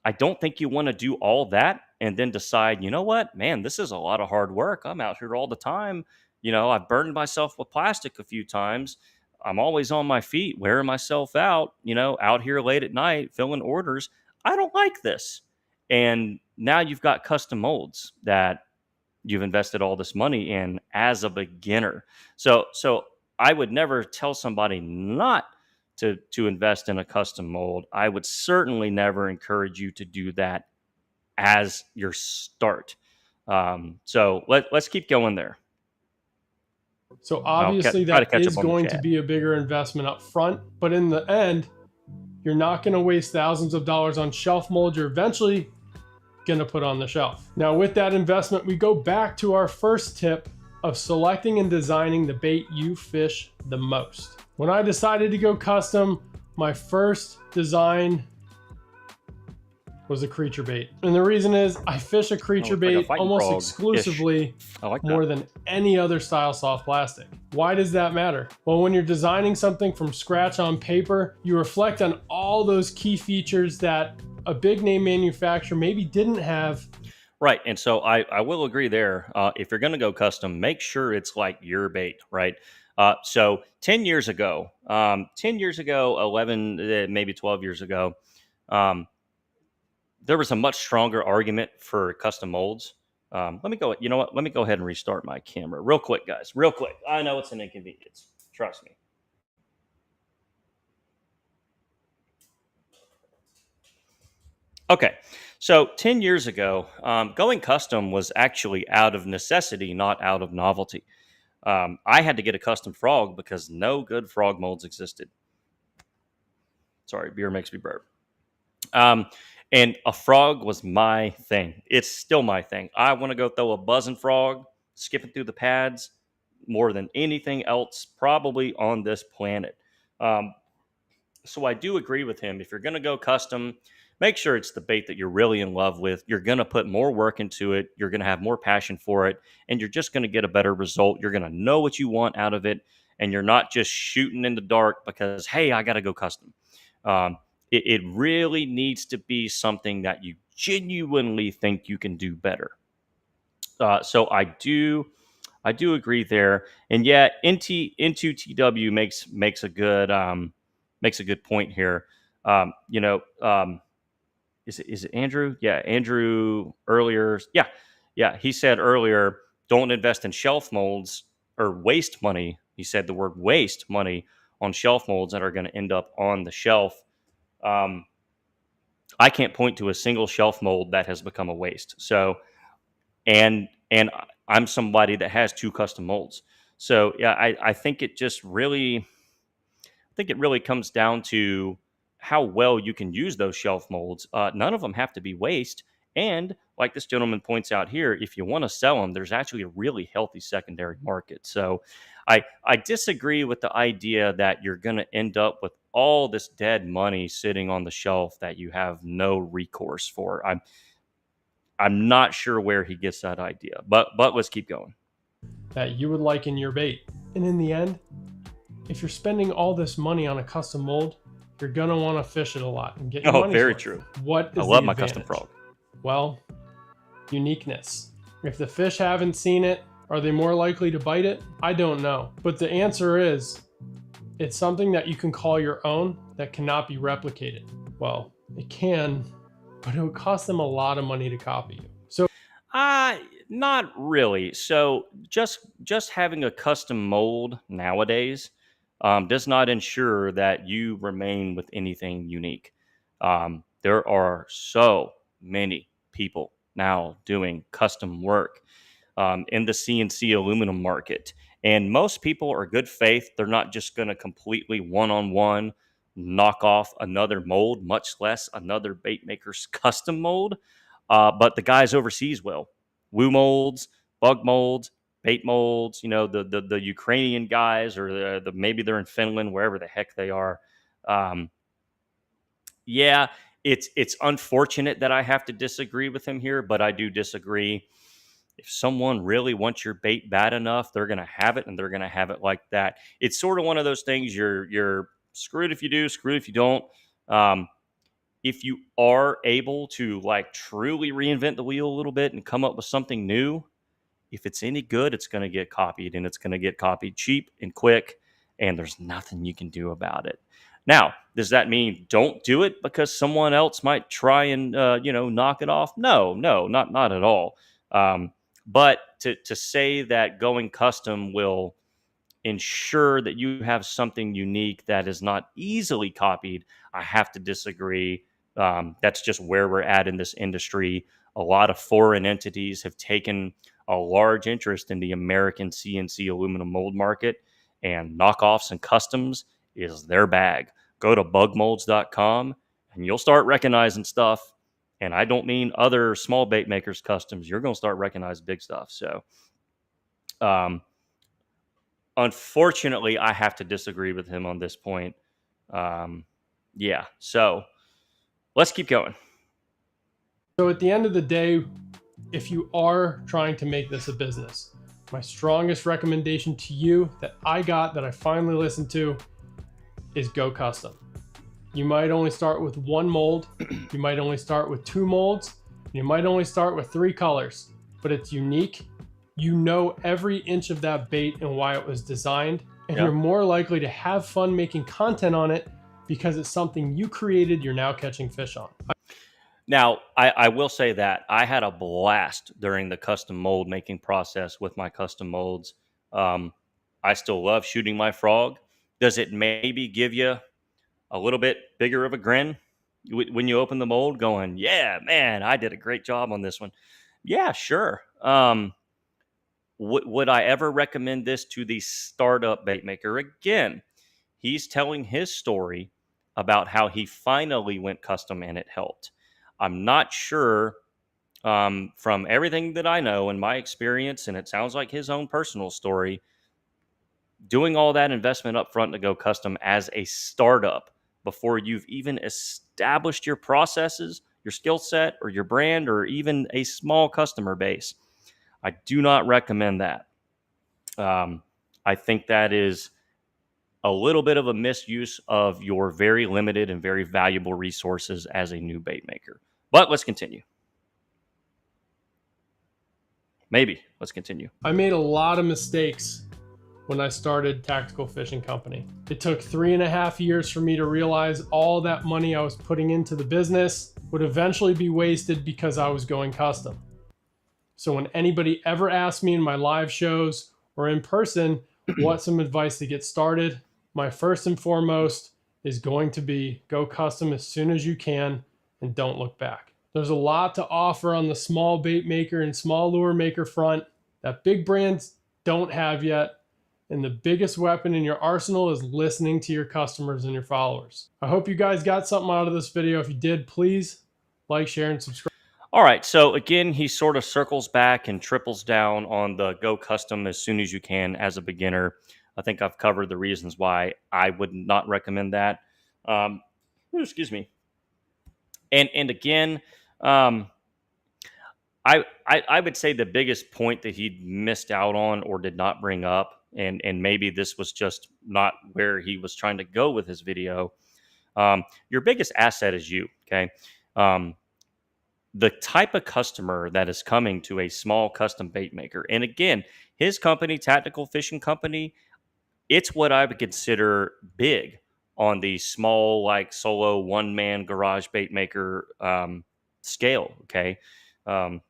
I don't think you want to do all that and then decide, you know what, man, this is a lot of hard work. I'm out here all the time. You know, I've burned myself with plastic a few times. I'm always on my feet, wearing myself out, you know, out here late at night, filling orders. I don't like this. And now you've got custom molds that you've invested all this money in as a beginner. So I would never tell somebody not to invest in a custom mold. I would certainly never encourage you to do that as your start. So let's keep going there. So I'll obviously try to that catch is up on the going to chat. be a bigger investment up front, but in the end, you're not going to waste thousands of dollars on shelf mold you're eventually going to put on the shelf. Now with that investment, we go back to our first tip of selecting and designing the bait you fish the most. When I decided to go custom, my first design was a creature bait. And the reason is I fish a creature Like a bait fighting almost frog-ish. exclusively I like that. more than any other style soft plastic. Why does that matter? Well, when you're designing something from scratch on paper, you reflect on all those key features that a big name manufacturer maybe didn't have. Right. And so I will agree there. If you're going to go custom, make sure it's like your bait, right? So 10 years ago, 11, maybe 12 years ago, um, there was a much stronger argument for custom molds. Let me go. You know what? Let me go ahead and restart my camera real quick, guys. Real quick. I know it's an inconvenience. Trust me. Okay. So 10 years ago, going custom was actually out of necessity, not out of novelty. I had to get a custom frog because no good frog molds existed. Sorry, beer makes me burp. Um, and a frog was my thing. It's still my thing. I want to go throw a buzzing frog, skipping through the pads more than anything else, probably on this planet. Um, so I do agree with him. If you're going to go custom, make sure it's the bait that you're really in love with. You're going to put more work into it. You're going to have more passion for it, and you're just going to get a better result. You're going to know what you want out of it, and you're not just shooting in the dark because, hey, I got to go custom. It really needs to be something that you genuinely think you can do better. So I do agree there, and yeah, into TW makes a good point here. You know, is it Andrew? Yeah, Andrew earlier. Yeah, he said earlier, don't invest in shelf molds or waste money. He said the word waste money on shelf molds that are going to end up on the shelf. I can't point to a single shelf mold that has become a waste. So, and I'm somebody that has two custom molds. So yeah, I think it just really, I think it really comes down to how well you can use those shelf molds. None of them have to be waste. And like this gentleman points out here, if you want to sell them, there's actually a really healthy secondary market. So I disagree with the idea that you're going to end up with all this dead money sitting on the shelf that you have no recourse for. I'm not sure where he gets that idea, but let's keep going. That you would like in your bait. And in the end, if you're spending all this money on a custom mold, you're going to want to fish it a lot and get your Oh, money's very worth. true. What is I love the my advantage? custom frog. Well, uniqueness. If the fish haven't seen it, are they more likely to bite it? I don't know. But the answer is, it's something that you can call your own that cannot be replicated. Well, it can, but it would cost them a lot of money to copy you. So Not really. So just having a custom mold nowadays does not ensure that you remain with anything unique. There are so many people now doing custom work in the CNC aluminum market, and most people are good faith. They're not just going to completely one-on-one knock off another mold, much less another bait maker's custom mold. But the guys overseas will. Woo molds, bug molds, bait molds, the Ukrainian guys, or the maybe they're in Finland, wherever the heck they are. Um, yeah, it's unfortunate that I have to disagree with him here, but I do disagree. If someone really wants your bait bad enough, they're going to have it, and they're going to have it like that. It's sort of one of those things. You're screwed if you do, screwed if you don't. Um, if you are able to like truly reinvent the wheel a little bit and come up with something new, if it's any good, it's going to get copied, and it's going to get copied cheap and quick, and there's nothing you can do about it. Now, does that mean don't do it because someone else might try and knock it off? No, not at all. But to say that going custom will ensure that you have something unique that is not easily copied, I have to disagree. That's just where we're at in this industry. A lot of foreign entities have taken a large interest in the American CNC aluminum mold market, and knockoffs and customs is their bag. Go to bugmolds.com and you'll start recognizing stuff. And I don't mean other small bait makers customs. You're going to start recognizing big stuff. So, unfortunately, I have to disagree with him on this point. Yeah, so let's keep going. So at the end of the day, if you are trying to make this a business, my strongest recommendation to you that I finally listened to is go custom. You might only start with one mold. You might only start with two molds. You might only start with 3 colors, but it's unique. You know every inch of that bait and why it was designed, and you're more likely to have fun making content on it because it's something you created, you're now catching fish on. Now, I will say that I had a blast during the custom mold making process with my custom molds. I still love shooting my frog. Does it maybe give you a little bit bigger of a grin when you open the mold going, yeah, man, I did a great job on this one? Yeah, sure. Would I ever recommend this to the startup bait maker? Again, he's telling his story about how he finally went custom and it helped. I'm not sure, from everything that I know and my experience, and it sounds like his own personal story, doing all that investment up front to go custom as a startup before you've even established your processes, your skill set, or your brand, or even a small customer base. I do not recommend that. I think that is a little bit of a misuse of your very limited and very valuable resources as a new bait maker. But let's continue. Maybe let's continue. I made a lot of mistakes when I started Tactical Fishing Company. It took 3.5 years for me to realize all that money I was putting into the business would eventually be wasted because I was going custom. So when anybody ever asks me in my live shows or in person, what's some advice to get started, my first and foremost is going to be go custom as soon as you can and don't look back. There's a lot to offer on the small bait maker and small lure maker front that big brands don't have yet. And the biggest weapon in your arsenal is listening to your customers and your followers. I hope you guys got something out of this video. If you did, please like, share, and subscribe. All right, so again, he sort of circles back and triples down on the go custom as soon as you can as a beginner. I think I've covered the reasons why I would not recommend that. Excuse me. And again, um, I would say the biggest point that he missed out on or did not bring up, and maybe this was just not where he was trying to go with his video. Your biggest asset is you. Okay. The type of customer that is coming to a small custom bait maker. And again, his company, Tactical Fishing Company, it's what I would consider big on the small, like solo one man garage bait maker scale. Okay. Um,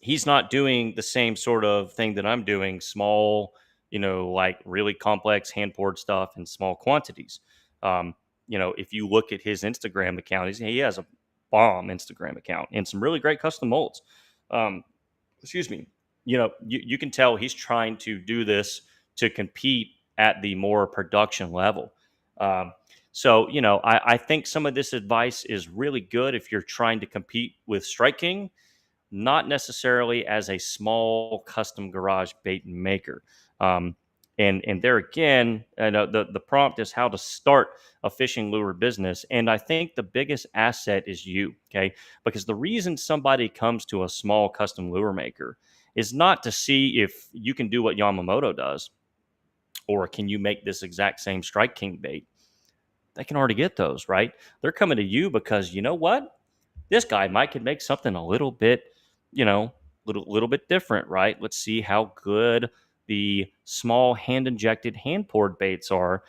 he's not doing the same sort of thing that I'm doing, small, like really complex hand poured stuff in small quantities. Um, if you look at his Instagram account, he has a bomb Instagram account and some really great custom molds. Um, excuse me. You can tell he's trying to do this to compete at the more production level. I think some of this advice is really good if you're trying to compete with Strike King, not necessarily as a small custom garage bait maker. And there again, the prompt is how to start a fishing lure business. And I think the biggest asset is you, okay? Because the reason somebody comes to a small custom lure maker is not to see if you can do what Yamamoto does, or can you make this exact same Strike King bait. They can already get those, right? They're coming to you because you know what? This guy might can make something a little bit, little bit different, right? Let's see how good the small hand injected, hand poured baits are.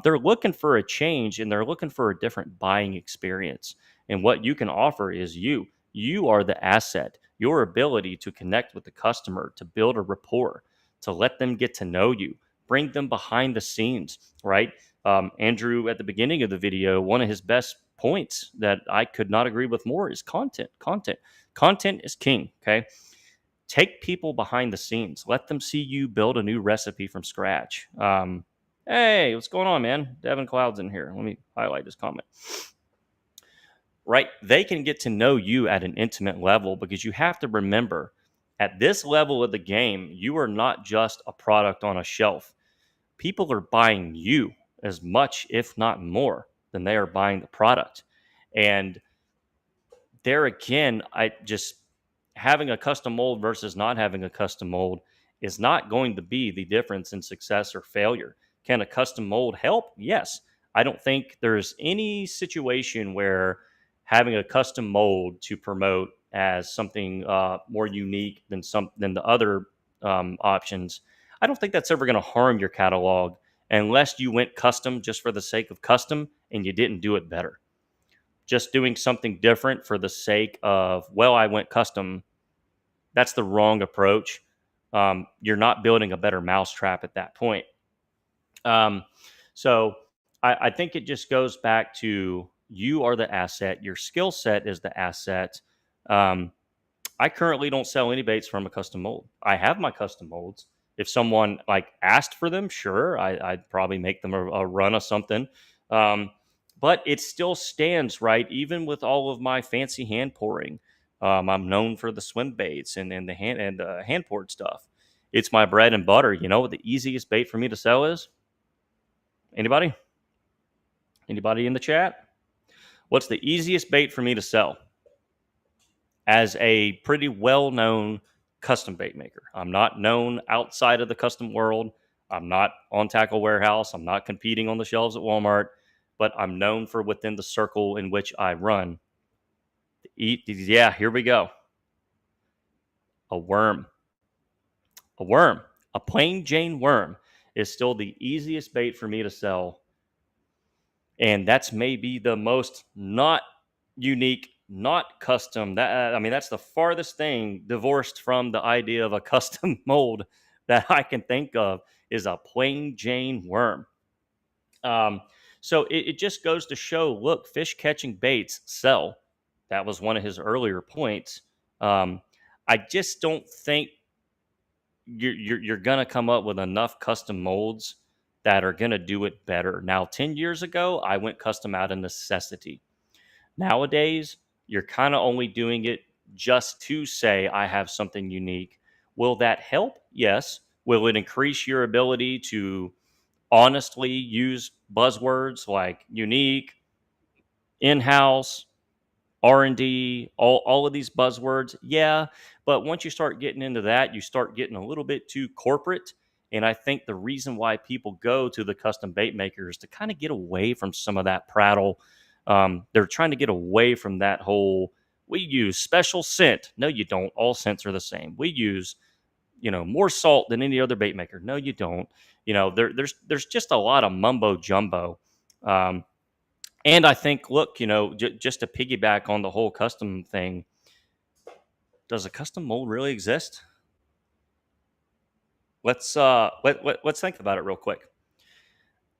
They're looking for a change and they're looking for a different buying experience. And what you can offer is you. You are the asset. Your ability to connect with the customer, to build a rapport, to let them get to know you, bring them behind the scenes, right? Andrew, at the beginning of the video, one of his best points that I could not agree with more is content. Content is king. Okay. Take people behind the scenes. Let them see you build a new recipe from scratch. Hey, what's going on, man? Devin Cloud's in here. Let me highlight his comment. Right. They can get to know you at an intimate level because you have to remember at this level of the game, you are not just a product on a shelf. People are buying you as much, if not more, than they are buying the product. And there again, I just having a custom mold versus not having a custom mold is not going to be the difference in success or failure. Can a custom mold help? Yes. I don't think there's any situation where having a custom mold to promote as something more unique than the other options. I don't think that's ever going to harm your catalog unless you went custom just for the sake of custom and you didn't do it better. Just doing something different for the sake of, well, I went custom, that's the wrong approach. You're not building a better mousetrap at that point. So I think it just goes back to you are the asset. Your skill set is the asset. I currently don't sell any baits from a custom mold. I have my custom molds. If someone like asked for them, sure, I'd probably make them a run of something. But it still stands, right? Even with all of my fancy hand pouring, I'm known for the swim baits and the hand poured stuff. It's my bread and butter. You know what the easiest bait for me to sell is? Anybody? Anybody in the chat? What's the easiest bait for me to sell? As a pretty well-known custom bait maker. I'm not known outside of the custom world. I'm not on Tackle Warehouse. I'm not competing on the shelves at Walmart, but I'm known for within the circle in which I run. Yeah, here we go. A worm. A worm. A plain Jane worm is still the easiest bait for me to sell. And that's maybe the most not unique, not custom. That's the farthest thing divorced from the idea of a custom mold that I can think of is a plain Jane worm. So it just goes to show, look, fish catching baits sell. That was one of his earlier points. I just don't think you're gonna come up with enough custom molds that are gonna do it better. Now, 10 years ago, I went custom out of necessity. Nowadays, you're kind of only doing it just to say I have something unique. Will that help? Yes. Will it increase your ability to honestly use buzzwords like unique, in-house, R&D, all of these buzzwords? Yeah, but once you start getting into that, you start getting a little bit too corporate. And I think the reason why people go to the custom bait makers to kind of get away from some of that prattle. They're trying to get away from that whole, we use special scent. No, you don't. All scents are the same. We use, more salt than any other bait maker. No, you don't. There's just a lot of mumbo jumbo. Um, and I think, look, just to piggyback on the whole custom thing, does a custom mold really exist? Let's think about it real quick.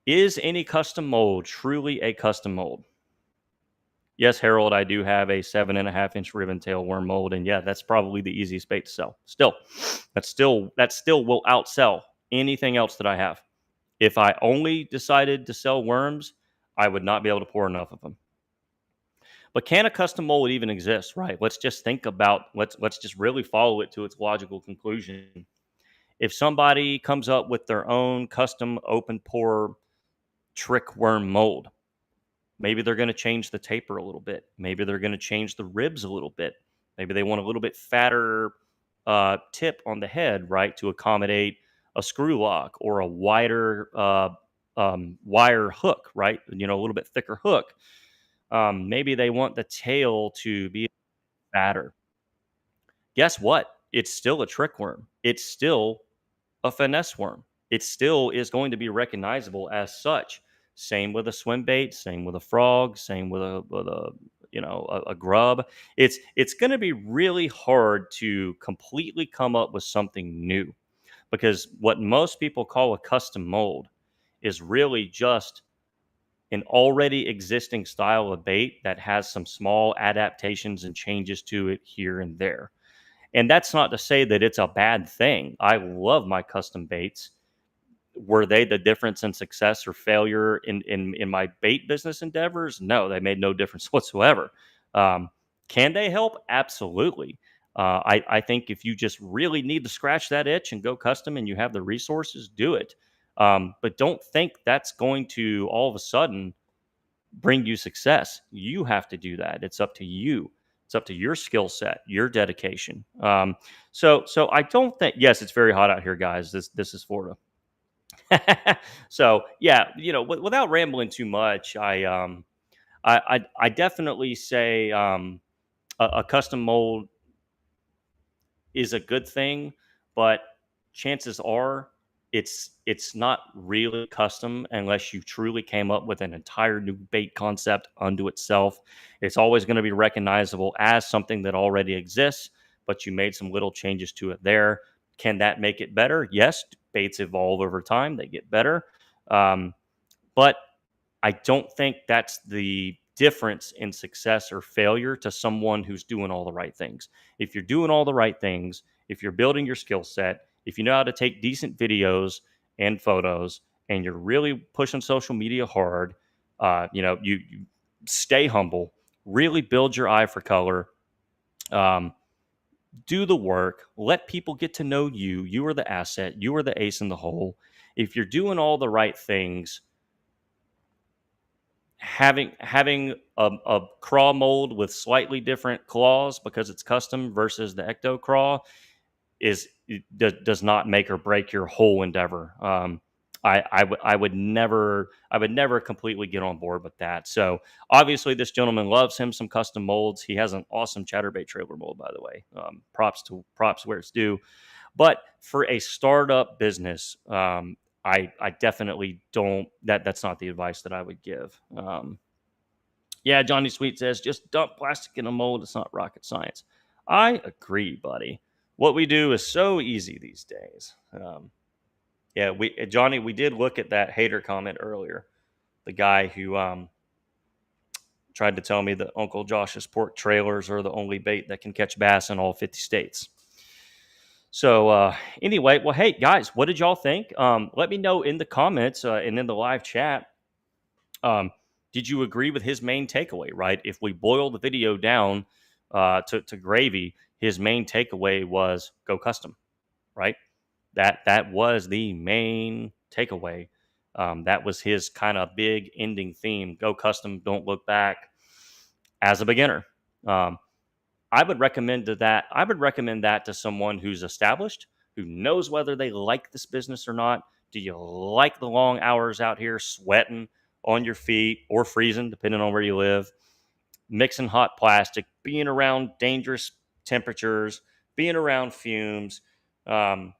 Is any custom mold truly a custom mold? Yes, Harold, I do have a 7.5-inch ribbon tail worm mold, and yeah, that's probably the easiest bait to sell. Still, that still will outsell anything else that I have. If I only decided to sell worms, I would not be able to pour enough of them. But can a custom mold even exist, right? Let's just think about, let's just really follow it to its logical conclusion. If somebody comes up with their own custom open pore trick worm mold, maybe they're going to change the taper a little bit. Maybe they're going to change the ribs a little bit. Maybe they want a little bit fatter tip on the head, right, to accommodate a screw lock or a wider wire hook, right? A little bit thicker hook. Maybe they want the tail to be fatter. Guess what? It's still a trick worm. It's still a finesse worm. It still is going to be recognizable as such. Same with a swim bait. Same with a frog. Same with a grub. It's going to be really hard to completely come up with something new, because what most people call a custom mold is really just an already existing style of bait that has some small adaptations and changes to it here and there. And that's not to say that it's a bad thing. I love my custom baits. Were they the difference in success or failure in my bait business endeavors? No, they made no difference whatsoever. Can they help? Absolutely. I think if you just really need to scratch that itch and go custom and you have the resources, do it. But don't think that's going to all of a sudden bring you success. You have to do that. It's up to you. It's up to your skill set, your dedication. So I don't think. Yes, it's very hot out here, guys. This is Florida. So yeah, without rambling too much, I definitely say a custom mold is a good thing, but chances are it's not really custom unless you truly came up with an entire new bait concept unto itself. It's always going to be recognizable as something that already exists, but you made some little changes to it there. Can that make it better? Yes, baits evolve over time, they get better. But I don't think that's the difference in success or failure to someone who's doing all the right things. If you're doing all the right things, if you're building your skill set, if you know how to take decent videos and photos, and you're really pushing social media hard, you stay humble, really build your eye for color, do the work, let people get to know you. You are the asset, you are the ace in the hole. If you're doing all the right things, having a craw mold with slightly different claws because it's custom versus the ecto craw does not make or break your whole endeavor. I would never completely get on board with that. So obviously this gentleman loves him some custom molds. He has an awesome chatterbait trailer mold, by the way. Props where it's due. But for a startup business, I definitely don't. That's not the advice that I would give. Yeah, Johnny Sweet says just dump plastic in a mold. It's not rocket science. I agree, buddy. What we do is so easy these days. Yeah, Johnny, we did look at that hater comment earlier. The guy who tried to tell me that Uncle Josh's pork trailers are the only bait that can catch bass in all 50 states. So anyway, well, hey guys, what did y'all think? Let me know in the comments and in the live chat. Um, did you agree with his main takeaway? Right? If we boil the video down to gravy, his main takeaway was go custom. Right? That was the main takeaway. That was his kind of big ending theme. Go custom. Don't look back. As a beginner, um, I would recommend that. I would recommend that to someone who's established, who knows whether they like this business or not. Do you like the long hours out here sweating on your feet or freezing, depending on where you live? Mixing hot plastic, being around dangerous temperatures, being around fumes, um,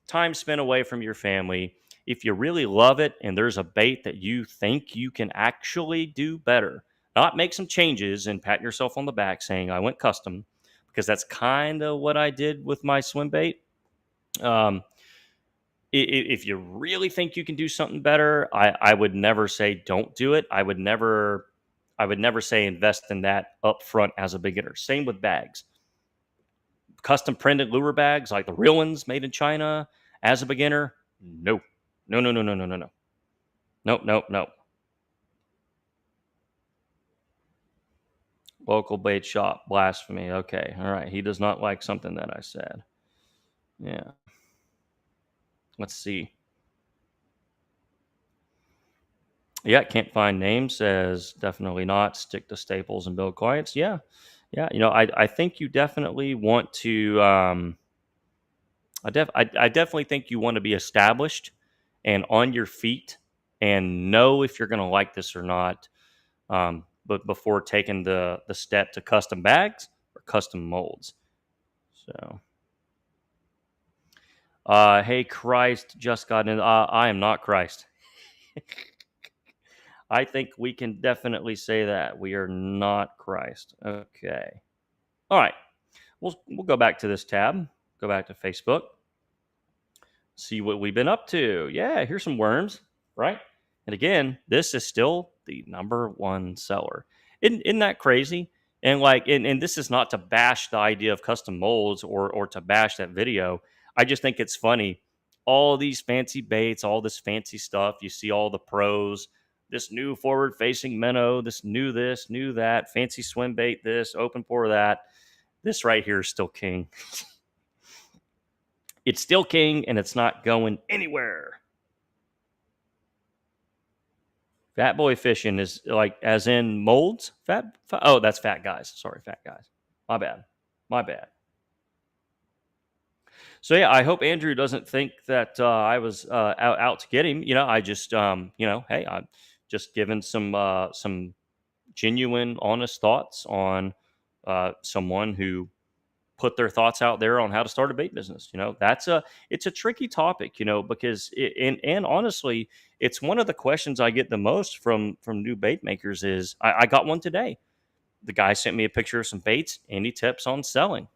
time spent away from your family. If you really love it and there's a bait that you think you can actually do better, not make some changes and pat yourself on the back saying, I went custom, because that's kind of what I did with my swim bait. Um, if you really think you can do something better, I would never say don't do it. I would never say invest in that up front as a beginner. Same with bags. Custom printed lure bags like the real ones made in China as a beginner? No. No, no, no, no, no, no, no. Nope, nope, nope. Local bait shop, blasphemy. Okay, all right. He does not like something that I said. Yeah. Let's see. Yeah, can't find names. Says definitely not. Stick to staples and build clients. Yeah. Yeah. I think you definitely want to I definitely think you want to be established and on your feet and know if you're going to like this or not. But before taking the step to custom bags or custom molds. So, hey, Christ just got in. I am not Christ. I think we can definitely say that we are not Christ. Okay. All right. We'll go back to this tab. Go back to Facebook. See what we've been up to. Yeah, here's some worms, right? And again, this is still the number one seller. Isn't that crazy? And and this is not to bash the idea of custom molds or to bash that video. I just think it's funny. All these fancy baits, all this fancy stuff. You see all the pros, this new forward facing minnow, this, new that, fancy swim bait, this, open pour that. This right here is still king. It's still king and it's not going anywhere. Fat boy fishing is like as in molds. Oh, that's fat guys. Sorry, fat guys. My bad. My bad. So yeah, I hope Andrew doesn't think that I was out to get him. I just hey, I'm just giving some genuine, honest thoughts on someone who put their thoughts out there on how to start a bait business. It's a tricky topic, because and honestly, it's one of the questions I get the most from new bait makers. Is I got one today. The guy sent me a picture of some baits. Any tips on selling?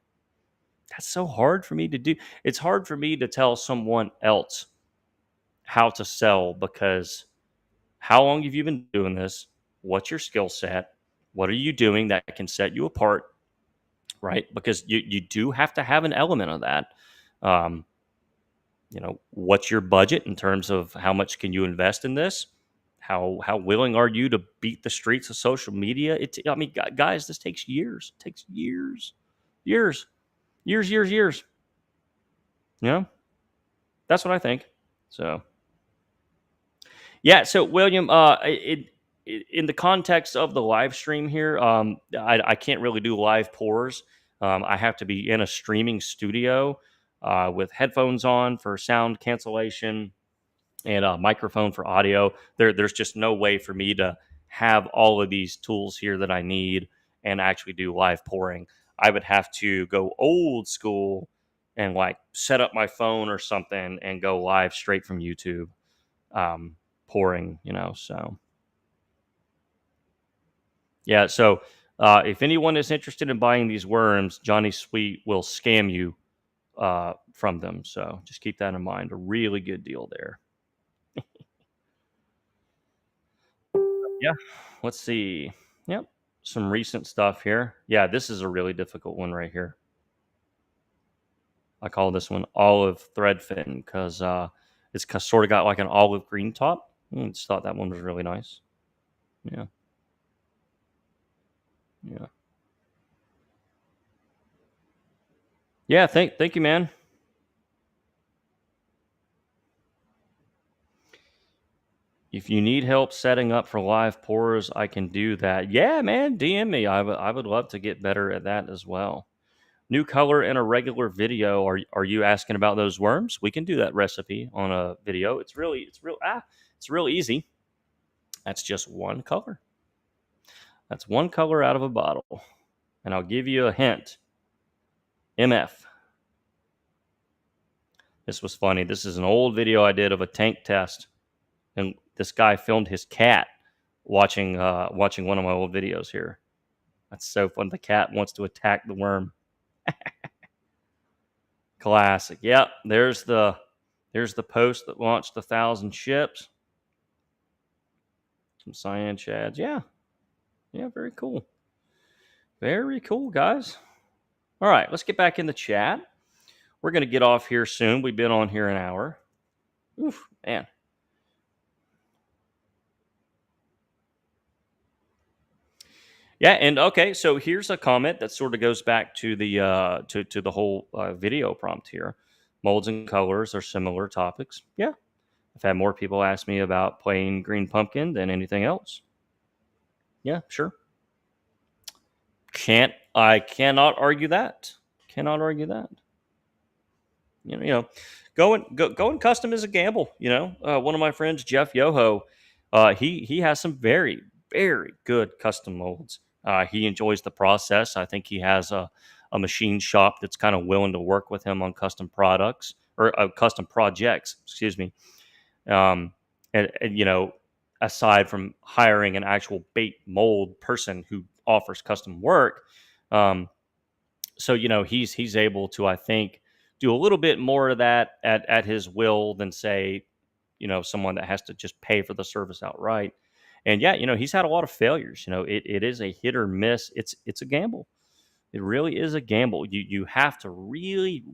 That's so hard for me to do. It's hard for me to tell someone else how to sell, because how long have you been doing this? What's your skill set? What are you doing that can set you apart? Right? Because you do have to have an element of that. Um, what's your budget in terms of how much can you invest in this? How willing are you to beat the streets of social media? Guys, this takes years. It takes years, years, years, years, years. That's what I think. So yeah. So William, in the context of the live stream here, I can't really do live pours. I have to be in a streaming studio with headphones on for sound cancellation and a microphone for audio. There's just no way for me to have all of these tools here that I need and actually do live pouring. I would have to go old school and set up my phone or something and go live straight from YouTube, pouring. So yeah. So if anyone is interested in buying these worms, Johnny Sweet will scam you from them. So just keep that in mind. A really good deal there. Yeah. Let's see. Yep. Some recent stuff here. Yeah, this is a really difficult one right here. I call this one olive threadfin because it's sort of got like an olive green top. Just thought that one was really nice. Yeah. Yeah. Yeah, thank you, man. If you need help setting up for live pours, I can do that. Yeah, man, DM me. I would love to get better at that as well. New color in a regular video. Are you asking about those worms? We can do that recipe on a video. It's real easy. That's just one color. That's one color out of a bottle. And I'll give you a hint. MF. This was funny. This is an old video I did of a tank test, and this guy filmed his cat watching one of my old videos here. That's so fun. The cat wants to attack the worm. Classic. Yep. There's the post that launched 1,000 ships. Some cyan shads. Yeah. Yeah. Very cool. Very cool, guys. All right. Let's get back in the chat. We're going to get off here soon. We've been on here an hour. Oof, man. Yeah, and okay, so here's a comment that sort of goes back to the to the whole video prompt here. Molds and colors are similar topics. Yeah, I've had more people ask me about plain green pumpkin than anything else. Yeah, sure. I cannot argue that. Cannot argue that. You know, going custom is a gamble. One of my friends, Jeff Yoho, he has some very good custom molds. He enjoys the process. I think he has a machine shop that's kind of willing to work with him on custom products or custom projects. Excuse me. And aside from hiring an actual bait mold person who offers custom work, so he's able to, I think, do a little bit more of that at his will than, say, someone that has to just pay for the service outright. And yeah, he's had a lot of failures. It is a hit or miss. It's a gamble. It really is a gamble. You have to really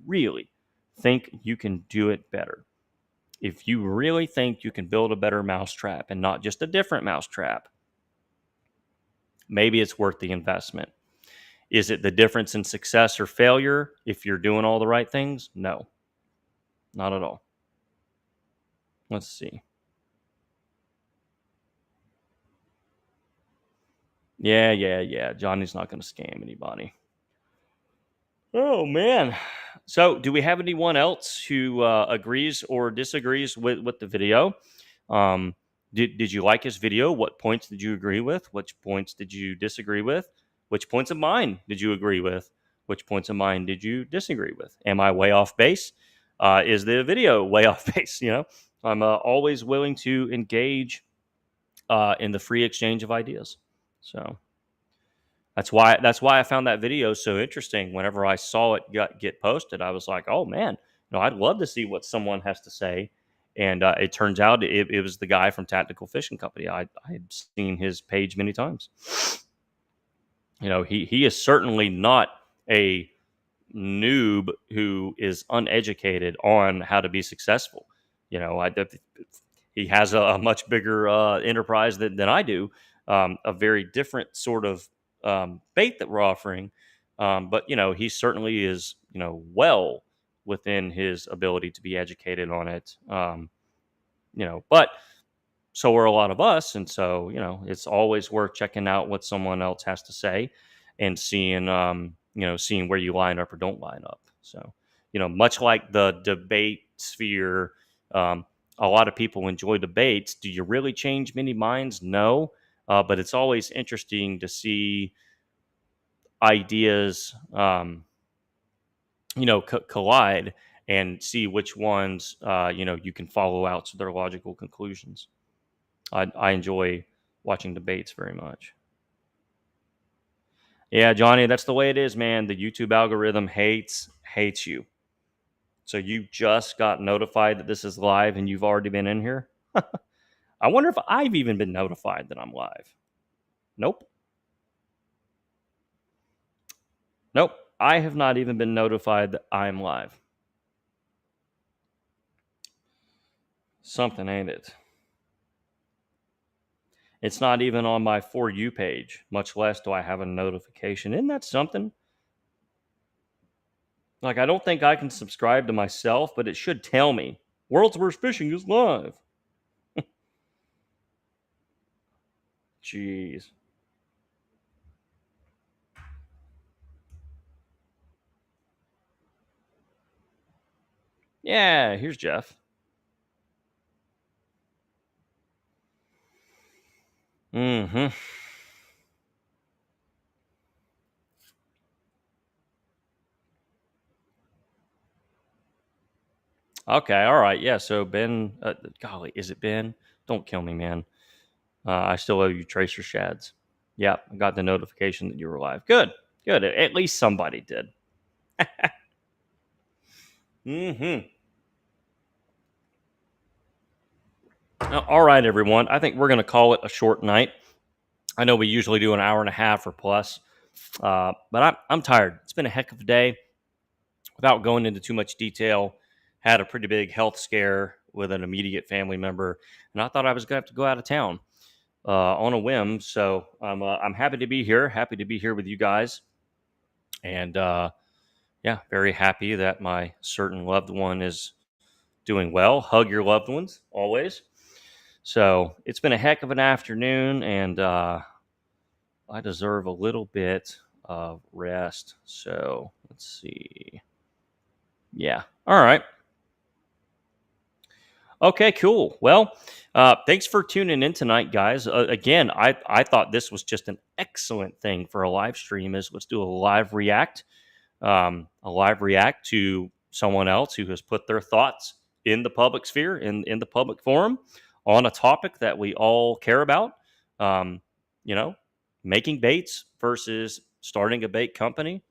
think you can do it better. If you really think you can build a better mousetrap and not just a different mousetrap, maybe it's worth the investment. Is it the difference in success or failure if you're doing all the right things? No, not at all. Let's see. Yeah. Johnny's not going to scam anybody. Oh, man. So do we have anyone else who agrees or disagrees with the video? Did you like his video? What points did you agree with? Which points did you disagree with? Which points of mine did you agree with? Which points of mine did you disagree with? Am I way off base? Is the video way off base? I'm always willing to engage in the free exchange of ideas. So that's why I found that video so interesting. Whenever I saw it get posted, I was like, oh man, I'd love to see what someone has to say. And it turns out it was the guy from Tactical Fishing Company. I had seen his page many times. He is certainly not a noob who is uneducated on how to be successful. He has a much bigger enterprise than I do, a very different sort of bait that we're offering. But he certainly is, well within his ability to be educated on it. But so are a lot of us. And so, it's always worth checking out what someone else has to say and seeing where you line up or don't line up. So, much like the debate sphere, a lot of people enjoy debates. Do you really change many minds? No. But it's always interesting to see ideas, collide and see which ones, you can follow out to their logical conclusions. I enjoy watching debates very much. Yeah, Johnny, that's the way it is, man. The YouTube algorithm hates you. So you just got notified that this is live and you've already been in here? I wonder if I've even been notified that I'm live. Nope. I have not even been notified that I'm live. Something, ain't it? It's not even on my For You page, much less do I have a notification. Isn't that something? Like, I don't think I can subscribe to myself, but it should tell me World's Worst Fishing is live. Jeez. Yeah, here's Jeff. Mm-hmm. Okay, all right. Yeah, so Ben, golly, is it Ben? Don't kill me, man. I still owe you Tracer Shads. Yeah, I got the notification that you were live. Good, good. At least somebody did. Mm-hmm. All right, everyone. I think we're going to call it a short night. I know we usually do an hour and a half or plus, but I'm tired. It's been a heck of a day. Without going into too much detail, had a pretty big health scare with an immediate family member, and I thought I was going to have to go out of town on a whim. So I'm happy to be here. Happy to be here with you guys, and yeah, very happy that my certain loved one is doing well. Hug your loved ones always. So it's been a heck of an afternoon, and I deserve a little bit of rest. So let's see. Yeah. All right. Okay, cool. Well, thanks for tuning in tonight, guys. Again, I thought this was just an excellent thing for a live stream. Is let's do a live react to someone else who has put their thoughts in the public sphere, in the public forum, on a topic that we all care about. Um, you know, making baits versus starting a bait company.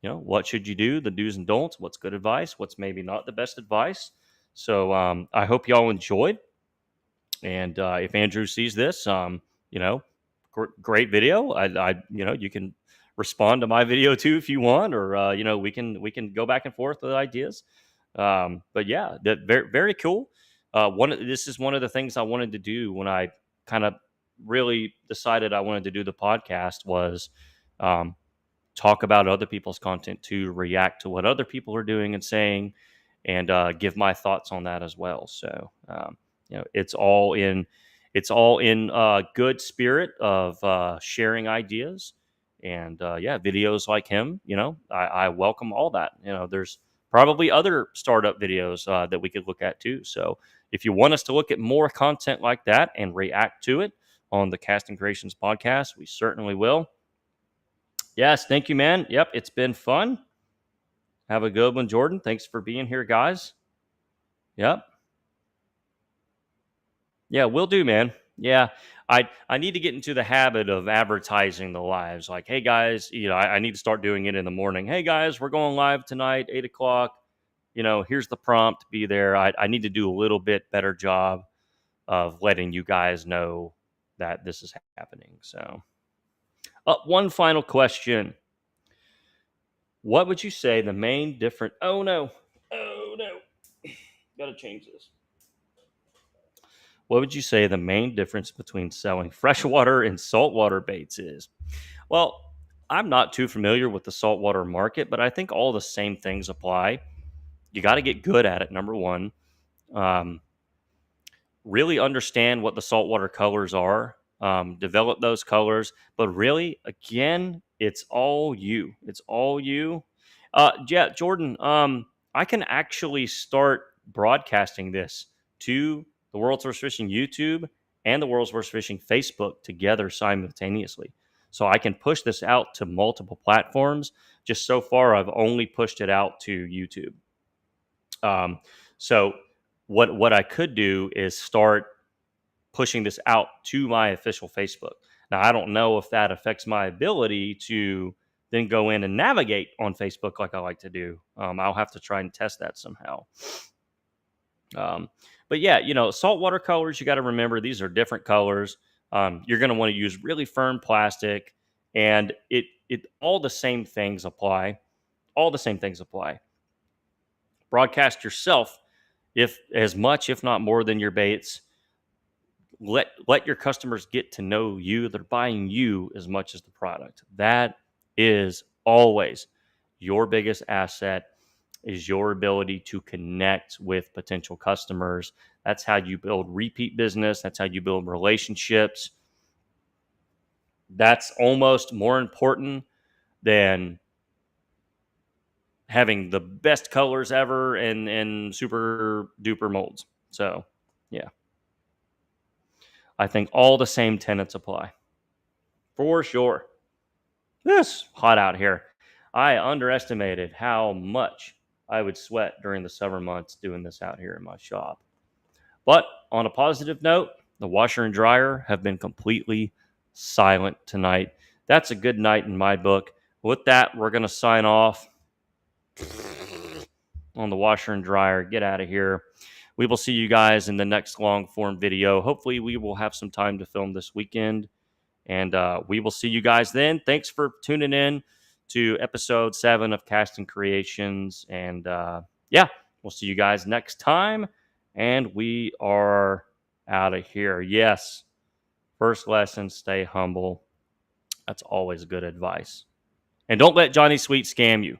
What should you do? The do's and don'ts. What's good advice? What's maybe not the best advice? So I hope y'all enjoyed. And if Andrew sees this, you know, great video. You can respond to my video too if you want, or we can go back and forth with ideas. But yeah, that very very cool. This is one of the things I wanted to do when I kind of really decided I wanted to do the podcast was um, talk about other people's content, to react to what other people are doing and saying, and give my thoughts on that as well. So it's all in good spirit of sharing ideas, and yeah, videos like him. I welcome all that. There's probably other startup videos that we could look at too. So if you want us to look at more content like that and react to it on the Casting Creations podcast, we certainly will. Yes, thank you, man. Yep, it's been fun. Have a good one, Jordan. Thanks for being here, guys. Yep. Yeah, will do, man. Yeah, I need to get into the habit of advertising the lives. Like, hey guys, I need to start doing it in the morning. Hey guys, we're going live tonight, 8 o'clock. Here's the prompt. Be there. I need to do a little bit better job of letting you guys know that this is happening. So, one final question. What would you say the main difference? Oh no. Oh no. Gotta change this. What would you say the main difference between selling freshwater and saltwater baits is? Well, I'm not too familiar with the saltwater market, but I think all the same things apply. You got to get good at it, number one. Um, really understand what the saltwater colors are, develop those colors. But really, again, it's all you. It's all you. Yeah, Jordan, I can actually start broadcasting this to the World's Worst Fishing YouTube and the World's Worst Fishing Facebook together simultaneously. So I can push this out to multiple platforms. Just so far, I've only pushed it out to YouTube. So what I could do is start pushing this out to my official Facebook. Now, I don't know if that affects my ability to then go in and navigate on Facebook like I like to do. I'll have to try and test that somehow. But yeah, saltwater colors, you got to remember these are different colors. You're going to want to use really firm plastic, and it all the same things apply. All the same things apply. Broadcast yourself if as much, if not more than your baits. Let your customers get to know you. They're buying you as much as the product. That is always your biggest asset, is your ability to connect with potential customers. That's how you build repeat business. That's how you build relationships. That's almost more important than having the best colors ever and super duper molds. So, yeah, I think all the same tenets apply for sure. It's hot out here. I underestimated how much I would sweat during the summer months doing this out here in my shop. But on a positive note, the washer and dryer have been completely silent tonight. That's a good night in my book. With that, we're going to sign off on the washer and dryer. Get out of here. We will see you guys in the next long form video. Hopefully, we will have some time to film this weekend. And we will see you guys then. Thanks for tuning in to episode 7 of Casting Creations. And yeah, we'll see you guys next time. And we are out of here. Yes, first lesson, stay humble. That's always good advice. And don't let Johnny Sweet scam you.